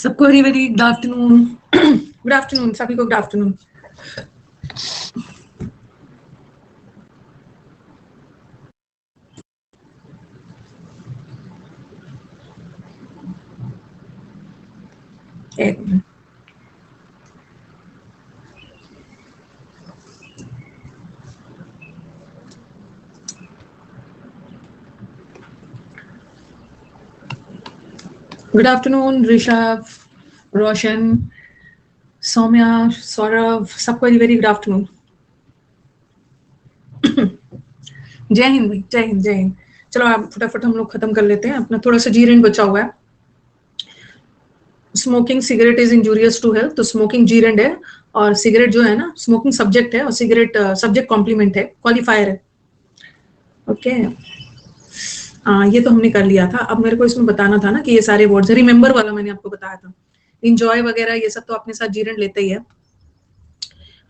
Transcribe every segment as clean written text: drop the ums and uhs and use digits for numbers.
सबको very very good afternoon. Good afternoon सभी को, गुड आफ्टरनून। एक मिनट, गुड आफ्टरनून ऋषभ, रोशन, सौम्या, सौरभ, सबको वेरी वेरी गुड आफ्टरनून। जय हिंद भाई, जय हिंद, जय हिंद। चलो आप फटाफट हम लोग खत्म कर लेते हैं, अपना थोड़ा सा जीरेन बचा हुआ है। Smoking cigarette is injurious to health, तो स्मोकिंग जीरेंड है और सिगरेट जो है ना, स्मोकिंग सब्जेक्ट है और सिगरेट सब्जेक्ट कॉम्प्लीमेंट है, क्वालिफायर है। ओके हाँ, ये तो हमने कर लिया था। अब मेरे को इसमें बताना था ना कि ये सारे वर्ड्स, रिमेंबर वाला मैंने आपको बताया था, इंजॉय वगैरह ये सब तो अपने साथ जीरेंड लेते ही है।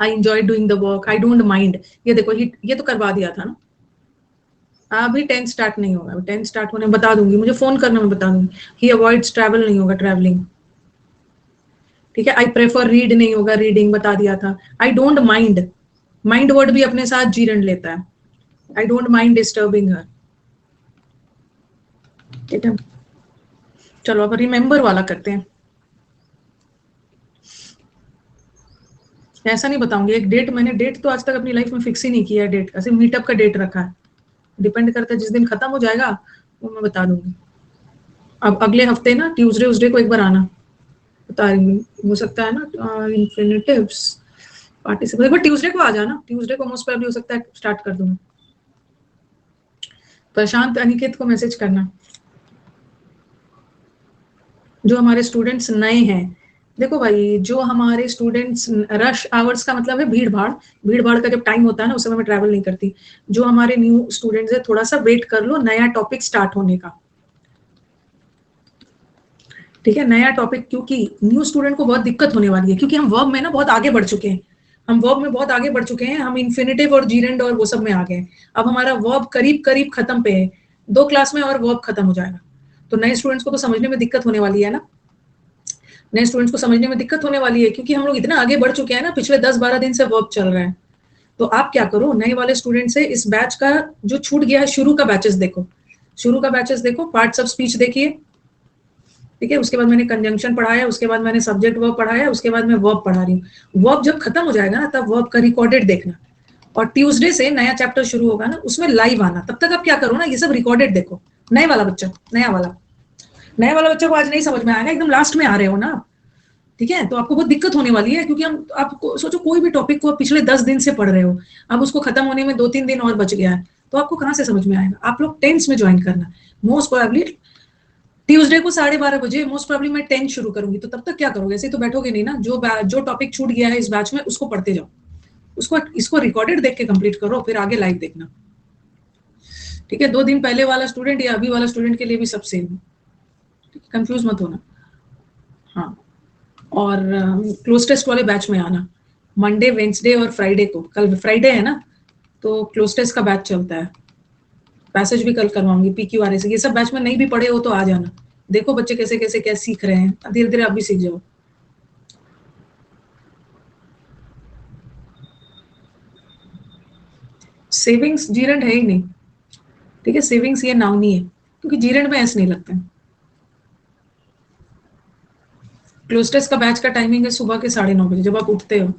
I enjoy doing the work, I don't mind, ये देखो ये तो करवा दिया था ना। अभी 10 स्टार्ट नहीं होगा, 10 स्टार्ट होने बता दूंगी, मुझे फोन करना मैं बता दूंगी। ही अवॉइड्स ट्रैवल नहीं होगा, ट्रैवलिंग। ठीक है, आई प्रेफर रीड नहीं होगा, रीडिंग बता दिया था। I don't mind, mind word भी अपने साथ जीरेंड लेता है। आई डोंट माइंड डिस्टर्बिंग हर। ठीक है, चलो अब रिमेंबर वाला करते हैं। ऐसा नहीं बताऊंगी एक डेट, मैंने डेट तो आज तक अपनी लाइफ में फिक्स ही नहीं किया है, डेट ऐसे मीटअप का डेट रखा है, डिपेंड करता है जिस दिन खत्म हो जाएगा वो मैं बता दूंगी। अब अगले हफ्ते ना ट्यूसडे को एक बार आना, बता रही हूँ, हो सकता है ना इन्फिनिटिव्स पार्टिसिपल, एक बार ट्यूसडे को आ जाना, ट्यूसडे को मोस्ट प्रोबेबली हो सकता है स्टार्ट कर दूंगा। प्रशांत अनिकेत को मैसेज करना। जो हमारे स्टूडेंट्स नए हैं, देखो भाई, जो हमारे स्टूडेंट्स, रश आवर्स का मतलब है भीड़ भाड़, भीड़ भाड़ का जब टाइम होता है ना उस समय मैं ट्रैवल नहीं करती। जो हमारे न्यू स्टूडेंट्स है, थोड़ा सा वेट कर लो नया टॉपिक स्टार्ट होने का। ठीक है, नया टॉपिक, क्योंकि न्यू स्टूडेंट को बहुत दिक्कत होने वाली है, क्योंकि हम वर्ब में ना बहुत आगे बढ़ चुके हैं, हम वर्ब में बहुत आगे बढ़ चुके हैं, हम इन्फिनिटिव और जीरेंड और वो सब में आ गए। अब हमारा वर्ब करीब करीब खत्म पे है, 2 क्लास में और वर्ब खत्म हो जाएगा। तो नए स्टूडेंट्स को तो समझने में दिक्कत होने वाली है ना, नए स्टूडेंट्स को समझने में दिक्कत होने वाली है, क्योंकि हम लोग इतना आगे बढ़ चुके हैं ना, पिछले 10-12 दिन से वर्क चल रहा है। तो आप क्या करो, नए वाले स्टूडेंट से इस बैच का जो छूट गया है, शुरू का बैचेस देखो, शुरू का बैचेस देखो, पार्ट्स ऑफ स्पीच देखिए। ठीक है, उसके बाद मैंने कंजंक्शन पढ़ाया, उसके बाद मैंने सब्जेक्ट वर्ब पढ़ाया, उसके बाद मैं वर्ब पढ़ा रही हूँ। वर्ब जब खत्म हो जाएगा ना, तब वर्ब का रिकॉर्डेड देखना, और ट्यूसडे से नया चैप्टर शुरू होगा ना, उसमें लाइव आना। तब तक आप क्या करो ना, ये सब रिकॉर्डेड देखो। नए वाला बच्चा, नया वाला बच्चा को आज नहीं समझ में आएगा, एकदम लास्ट में आ रहे हो ना, ठीक है, तो आपको बहुत दिक्कत होने वाली है, क्योंकि हम, आपको सोचो कोई भी टॉपिक को पिछले 10 दिन से पढ़ रहे हो, अब उसको खत्म होने में 2-3 दिन और बच गया है, तो आपको कहाँ से समझ में आएगा। आप लोग 10 में ज्वाइन करना, मोस्ट प्रोबेबली ट्यूसडे को 12:30 बजे मोस्ट प्रोबेबली मैं 10 शुरू करूंगी। तो तब तक क्या करोगे, ऐसे तो बैठोगे नहीं ना, जो टॉपिक छूट गया है इस बैच में उसको पढ़ते जाओ, उसको इसको रिकॉर्डेड देख के कंप्लीट करो, फिर आगे लाइव देखना। ठीक है, 2 दिन पहले वाला स्टूडेंट या अभी वाला स्टूडेंट के लिए भी सब सेम है, कंफ्यूज मत होना। हाँ, और क्लोज टेस्ट वाले बैच में आना, मंडे, वेंसडे और फ्राइडे को, कल फ्राइडे है ना, तो क्लोज टेस्ट का बैच चलता है, पैसेज भी कल करवाऊंगी PQRA से। ये सब बैच में नहीं भी पढ़े हो तो आ जाना, देखो बच्चे कैसे कैसे क्या सीख रहे हैं, धीरे धीरे आप भी सीख जाओ। सेविंग्स जीरेंड है ही नहीं, ठीक है, सेविंग्स ये नाउन ही है, क्योंकि जीरेंड में ऐसे नहीं लगते हैं। क्लोज टेस्ट का बैच का टाइमिंग है सुबह के 9:30 बजे, जब आप उठते हो।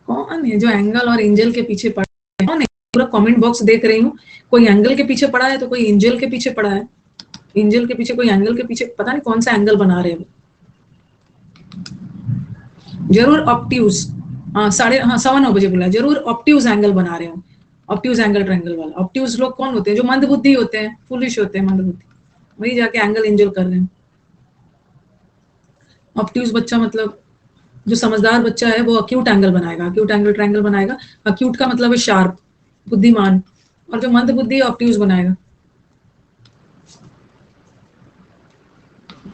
कौन है जो एंगल और एंजल के पीछे पड़ा है, कौन है? पूरा कमेंट बॉक्स देख रही हूँ, कोई एंगल के पीछे पड़ा है तो कोई एंजल के पीछे पड़ा है, एंजल के पीछे, कोई एंगल के पीछे, पता नहीं कौन सा एंगल बना रहे हो। जरूर ऑप्ट्यूज, हाँ 9:15 बजे बोला, जरूर ऑप्ट्यूज एंगल बना रहे हो, ऑप्ट्यूज एंगल ट्रायंगल वाला। ऑप्ट्यूज लोग कौन होते हैं, जो मंदबुद्धि होते हैं, फुलिश होते हैं, मंदबुद्धि, वही जाके एंगल एंजल कर रहे हैं। ऑप्ट्यूज बच्चा मतलब जो समझदार बच्चा है वो अक्यूट एंगल बनाएगा, अक्यूट एंगल ट्रायंगल बनाएगा। अक्यूट का मतलब है शार्प, बुद्धिमान, और जो मंद बुद्धि ऑप्ट्यूज बनाएगा।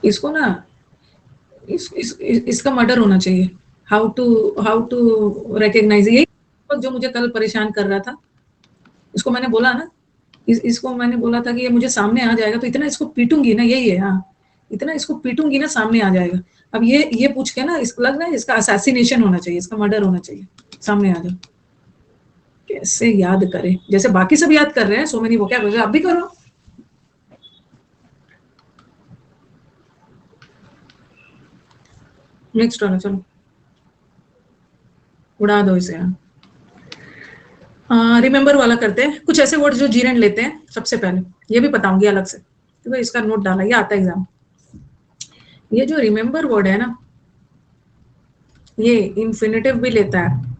इसको ना इसका मर्डर होना चाहिए, हाउ टू रिकॉग्नाइज, यही जो मुझे कल परेशान कर रहा था। इसको मैंने बोला ना, इसको मैंने बोला था कि ये मुझे सामने आ जाएगा तो इतना इसको पीटूंगी ना, यही है। हाँ, इतना इसको पीटूंगी ना सामने आ जाएगा। अब ये पूछ के ना इसको लग रहा है इसका असैसिनेशन होना चाहिए, इसका मर्डर होना चाहिए, सामने आ जाओ। कैसे याद करें, जैसे बाकी सब याद कर रहे हैं, सो मेनी वो क्या कर रहे हैं, आप भी करो। नेक्स्ट वाला चलो, उड़ा दो इसे। रिमेंबर वाला करते हैं, कुछ ऐसे वर्ड जो जीरेंड लेते हैं। सबसे पहले ये भी बताऊंगी अलग से, तो इसका नोट डाला, ये आता है एग्जाम। ये जो रिमेंबर वर्ड है ना, ये इन्फिनेटिव भी लेता है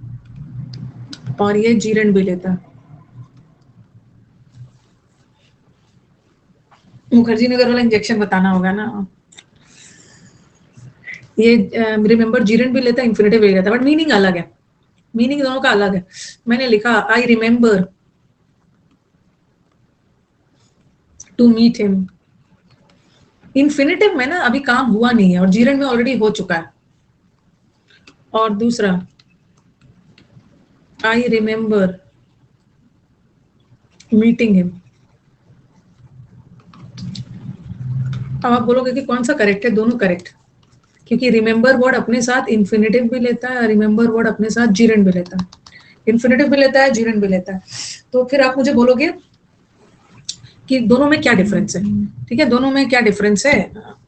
और ये जीरेंड भी लेता है। मुखर्जी नगर वाला इंजेक्शन बताना होगा ना। ये रिमेंबर जीरेंड भी लेता है, इन्फिनेटिव भी लेता है, बट मीनिंग अलग है, मीनिंग दोनों का अलग है। मैंने लिखा I remember to meet him. Infinitive में ना अभी काम हुआ नहीं है और जीरेंड में ऑलरेडी हो चुका है। और दूसरा आई रिमेंबर मीटिंग हिम। अब आप बोलोगे कि कौन सा करेक्ट है, दोनों करेक्ट, क्योंकि रिमेंबर वर्ड अपने साथ इन्फिनेटिव भी लेता है, रिमेंबर वर्ड अपने साथ जीरेंड भी लेता है, इन्फिनेटिव भी लेता है, जीरेंड भी लेता है। तो फिर आप मुझे बोलोगे कि दोनों में क्या डिफरेंस है। ठीक है, दोनों में क्या डिफरेंस है।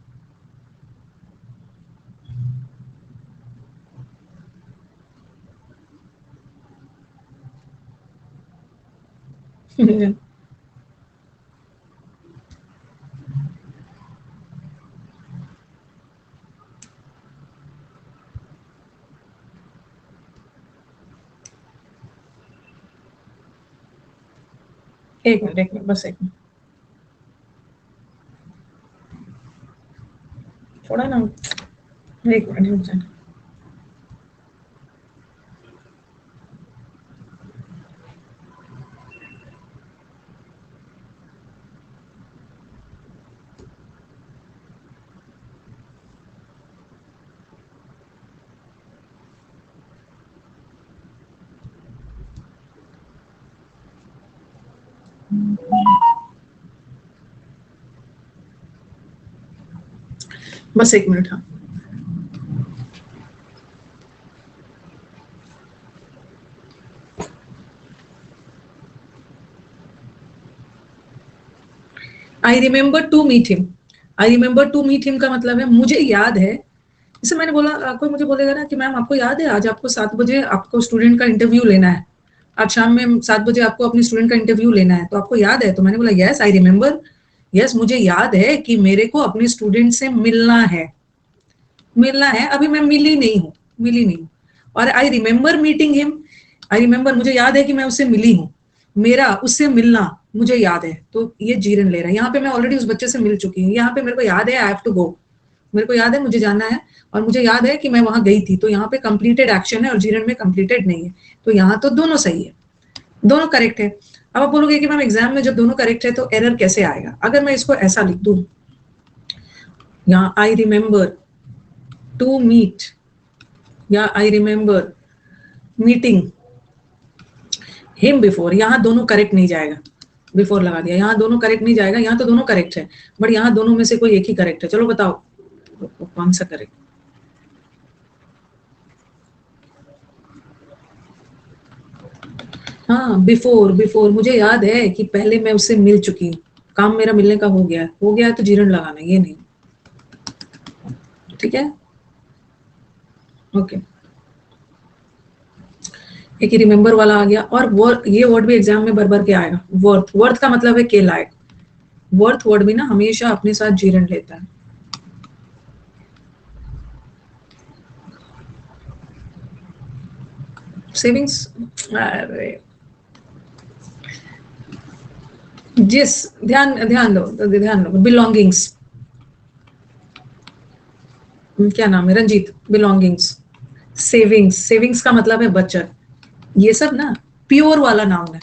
एक मिनट बस एक मिनट, थोड़ा ना, एक मिनट रुक जाना। बस एक मिनट। हाँ, I remember to meet him. I remember to meet him का मतलब है मुझे याद है। जैसे मैंने बोला, कोई मुझे बोलेगा ना कि मैम आपको याद है आज आपको 7 बजे आपको स्टूडेंट का इंटरव्यू लेना है, आज शाम में 7 बजे आपको अपने स्टूडेंट का इंटरव्यू लेना है, तो आपको याद है? तो मैंने बोला यस आई रिमेंबर, यस मुझे याद है कि मेरे को अपने स्टूडेंट से मिलना है, मिलना है, अभी मैं मिली नहीं हूँ, मिली नहीं हूँ। और I remember meeting him, I remember मुझे याद है कि मैं उससे मिली हूँ, मेरा उससे मिलना मुझे याद है, तो ये जीरन ले रहा है। यहाँ पे मैं ऑलरेडी उस बच्चे से मिल चुकी हूँ, यहाँ पे मेरे को याद है आई हैव टू गो, मेरे को याद है मुझे जाना है, और मुझे याद है कि मैं वहां गई थी, तो यहाँ पे कंप्लीटेड एक्शन है और जीरन में कंप्लीटेड नहीं है, तो यहाँ तो दोनों सही है, दोनों करेक्ट है। अब आप बोलोगे कि मैम एग्जाम में जब दोनों करेक्ट है तो एरर कैसे आएगा? अगर मैं इसको ऐसा लिख दूं, यहाँ आई रिमेंबर टू मीट या I remember meeting him before, यहाँ दोनों करेक्ट नहीं जाएगा, बिफोर लगा दिया, यहाँ दोनों करेक्ट नहीं जाएगा, यहाँ तो दोनों करेक्ट है, बट यहाँ दोनों में से कोई एक ही करेक्ट है। चलो बताओ कौन सा करेक्ट। हाँ, बिफोर, बिफोर मुझे याद है कि पहले मैं उससे मिल चुकी हूँ, काम मेरा मिलने का हो गया है तो जीरन लगाना, ये नहीं। ठीक है, ओके। एक ही रिमेंबर वाला आ गया, और ये वर्ड भी एग्जाम में भर के आएगा। वर्थ, वर्थ का मतलब है के लायक, वर्थ वर्ड भी ना हमेशा अपने साथ जीरन लेता है। सेविंग्स, अरे जिस ध्यान ध्यान दो, ध्यान दो, बिलोंगिंग्स, क्या नाम है, रंजीत, बिलोंगिंग्स, सेविंग्स, सेविंग्स का मतलब है बचत। ये सब ना प्योर वाला नाउन है,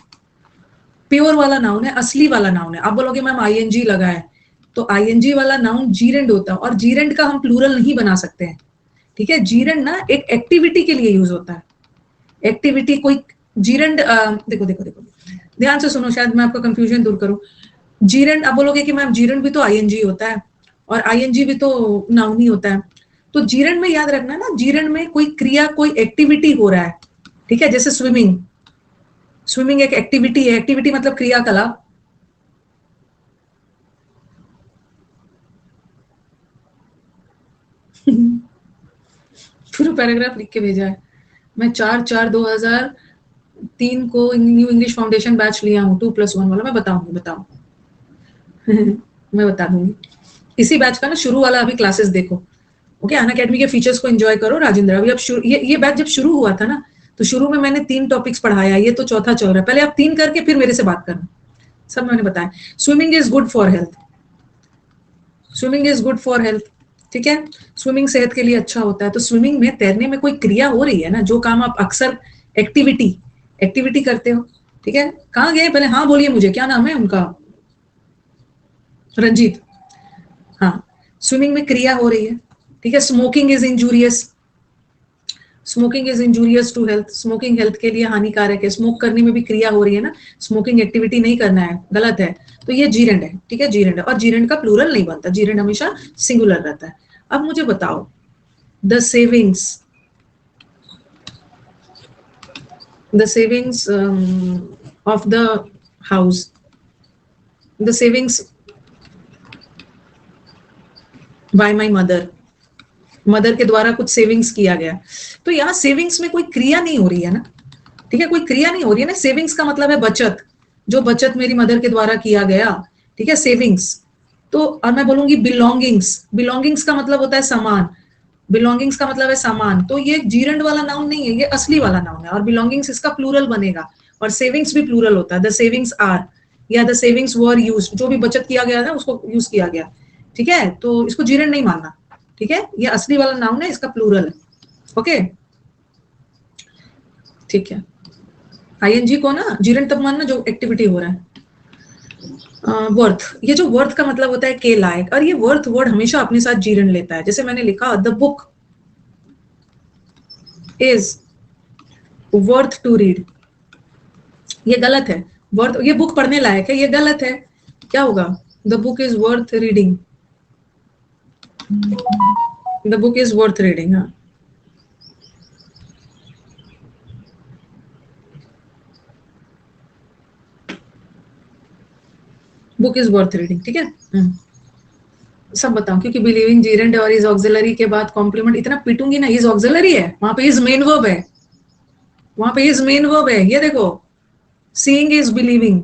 प्योर वाला नाउन है, असली वाला नाउन है। आप बोलोगे मैम आईएनजी लगा है, तो आईएनजी वाला नाउन जीरेंड होता है, और जीरेंड का हम प्लूरल नहीं बना सकते हैं। ठीक है, जीरेंड ना एक एक्टिविटी के लिए यूज होता है, एक्टिविटी कोई जीरेंड, देखो देखो देखो ध्यान से सुनो, शायद मैं आपका कंफ्यूजन दूर करूं। जीरेंड, आप बोलोगे कि मैम जीरेंड भी तो आईएनजी होता है, और आईएनजी भी तो नाउन ही होता है। तो जीरंड में याद रखना ना, जीरंड में कोई क्रिया, कोई एक्टिविटी हो रहा है, ठीक है, जैसे स्विमिंग, स्विमिंग एक एक्टिविटी है, एक्टिविटी मतलब क्रियाकलाप। पूरा पैराग्राफ लिख के भेजा है। मैं 4/4/2003 को न्यू इंग्लिश फाउंडेशन बैच लिया हूँ, 2+1 वाला। मैं बताऊंगी मैं बता दूंगी। इसी बैच का ना शुरू वाला अभी क्लासेस देखो। ओके, अनअकैडमी के फीचर्स को एंजॉय करो राजेंद्र। अभी अब ये बैच जब शुरू हुआ था ना, तो शुरू में मैंने 3 टॉपिक्स पढ़ाया, ये तो चौथा चल रहा है। पहले आप 3 करके फिर मेरे से बात करना, सब मैंने बताया। Swimming is good for health, swimming is good for health, ठीक है। स्विमिंग सेहत के लिए अच्छा होता है। तो स्विमिंग में, तैरने में कोई क्रिया हो रही है ना, जो काम आप अक्सर एक्टिविटी एक्टिविटी करते हो, ठीक है। कहाँ गए पहले, हाँ बोलिए मुझे, क्या नाम है उनका, रंजीत। हाँ, स्विमिंग में क्रिया हो रही है, ठीक है। Smoking is injurious, smoking is injurious to health, smoking health के लिए हानिकारक है। स्मोक करने में भी क्रिया हो रही है ना, स्मोकिंग एक्टिविटी नहीं करना है, गलत है। तो ये जीरेंड है, ठीक है, जीरेंड है। और जीरेंड का प्लूरल नहीं बनता, जीरेंड हमेशा सिंगुलर रहता है। अब मुझे बताओ, the savings, the savings of the house, the savings bye my mother, mother के द्वारा कुछ सेविंग्स किया गया। तो यहाँ सेविंग्स में कोई क्रिया नहीं हो रही है ना, ठीक है, कोई क्रिया नहीं हो रही है ना। सेविंग्स का मतलब है बचत, जो बचत मेरी मदर के द्वारा किया गया, ठीक है, सेविंग्स। तो और मैं बोलूंगी बिलोंगिंग्स, बिलोंगिंग्स का मतलब होता है सामान, बिलोंगिंग्स का मतलब है सामान। तो ये जीरंड वाला नाउन नहीं है, ये असली वाला नाउन है। और बिलोंगिंग्स इसका प्लूरल बनेगा, और सेविंग्स भी प्लूरल होता है। द सेविंग्स आर, या द सेविंग्स वर यूज, जो भी बचत किया गया था उसको यूज किया गया, ठीक है। तो इसको जीरंड नहीं मानना, ठीक है, ये असली वाला नाउन है, इसका प्लूरल है। ओके, ठीक है। आईएनजी को ना जीरंड तब मानना जो एक्टिविटी हो रहा है। वर्थ, ये जो वर्थ का मतलब होता है के लायक, और ये वर्थ वर्ड हमेशा अपने साथ जीरंड लेता है। जैसे मैंने लिखा, the book is worth to read, ये गलत है। वर्थ, ये बुक पढ़ने लायक है, ये गलत है। क्या होगा, the book is worth reading, the book is worth reading. हाँ, बुक इज वर्थ रीडिंग, ठीक है। सब बताऊं, क्योंकि बिलीविंग जीरेंड और इज ऑक्सिलरी के बाद कॉम्प्लीमेंट इतना पीटूंगी ना। इज ऑक्सिलरी है, वहां पे इज मेन वर्ब है, वहां पे इज मेन वर्ब है। ये देखो, सीइंग इज बिलीविंग,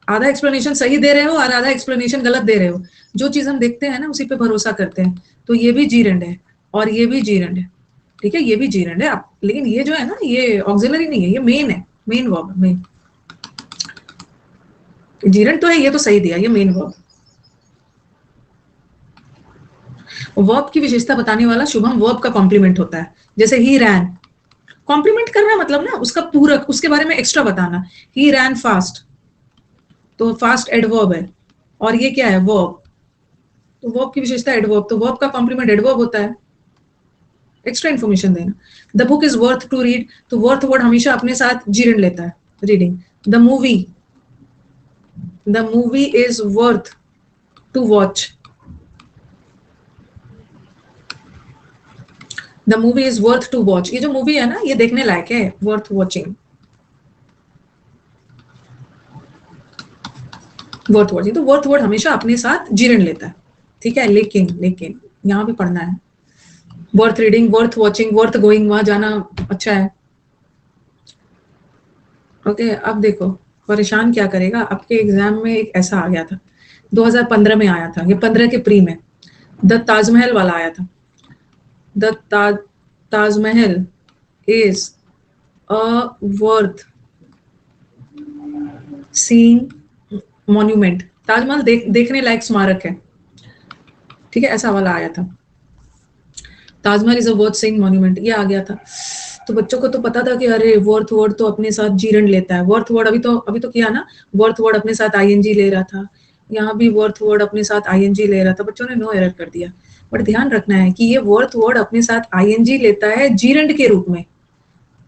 आधा एक्सप्लेनेशन सही दे रहे हो और आधा एक्सप्लेनेशन गलत दे रहे हो। जो चीज हम देखते हैं ना उसी पे भरोसा करते हैं। तो ये भी जीरेंड है और ये भी जीरेंड है, ठीक है, ये भी जीरेंड है। आप लेकिन ये जो है ना, ये ऑक्सिलरी नहीं है, ये मेन है, मेन वर्ब, मेन। जीरेंड तो है, ये तो सही दिया, ये मेन वर्ब। वर्ब की विशेषता बताने वाला शुभम वर्ब का कॉम्प्लीमेंट होता है। जैसे ही रैन, कॉम्प्लीमेंट करना मतलब ना उसका पूरक, उसके बारे में एक्स्ट्रा बताना। ही रैन फास्ट, तो फास्ट एडवर्ब है, और ये क्या है, वर्ब। तो वर्ब की विशेषता एडवर्ब, तो वर्ब का कॉम्प्लीमेंट एडवर्ब होता है। एक्स्ट्रा इन्फॉर्मेशन देना। The book is worth to read, तो वर्थ वर्ड हमेशा अपने साथ जीरंड लेता है, reading. The movie, the movie is worth to watch, the movie is worth to watch, ये जो मूवी है ना ये देखने लायक है, वर्थ वॉचिंग, वर्थ वॉचिंग। तो वर्थ वर्ड हमेशा अपने साथ जीरण लेता है, ठीक है। लेकिन लेकिन यहाँ भी पढ़ना है, worth reading, worth watching, worth going, वहां जाना अच्छा है। ओके, अब देखो, परेशान क्या करेगा, आपके एग्जाम में एक ऐसा आ गया था, 2015 में आया था, ये 15 के प्री में, द ताजमहल वाला आया था। The Taj Mahal is a worth seeing monument, Taj Mahal देखने लायक स्मारक है, ठीक है, ऐसा वाला आया था। Taj Mahal is a worth seeing monument, ये आ गया था। तो बच्चों को तो पता था कि अरे वर्थ वर्ड तो अपने साथ जीरण लेता है। वर्थ वर्ड अभी तो किया ना, वर्थ वर्ड अपने साथ आईएनजी ले रहा था, यहाँ भी वर्थ वर्ड अपने साथ आईएनजी ले रहा था। बच्चों ने नो एरर कर दिया। बट ध्यान रखना है कि ये वर्थ वर्ड अपने साथ आईएनजी लेता है जीरंड के रूप में,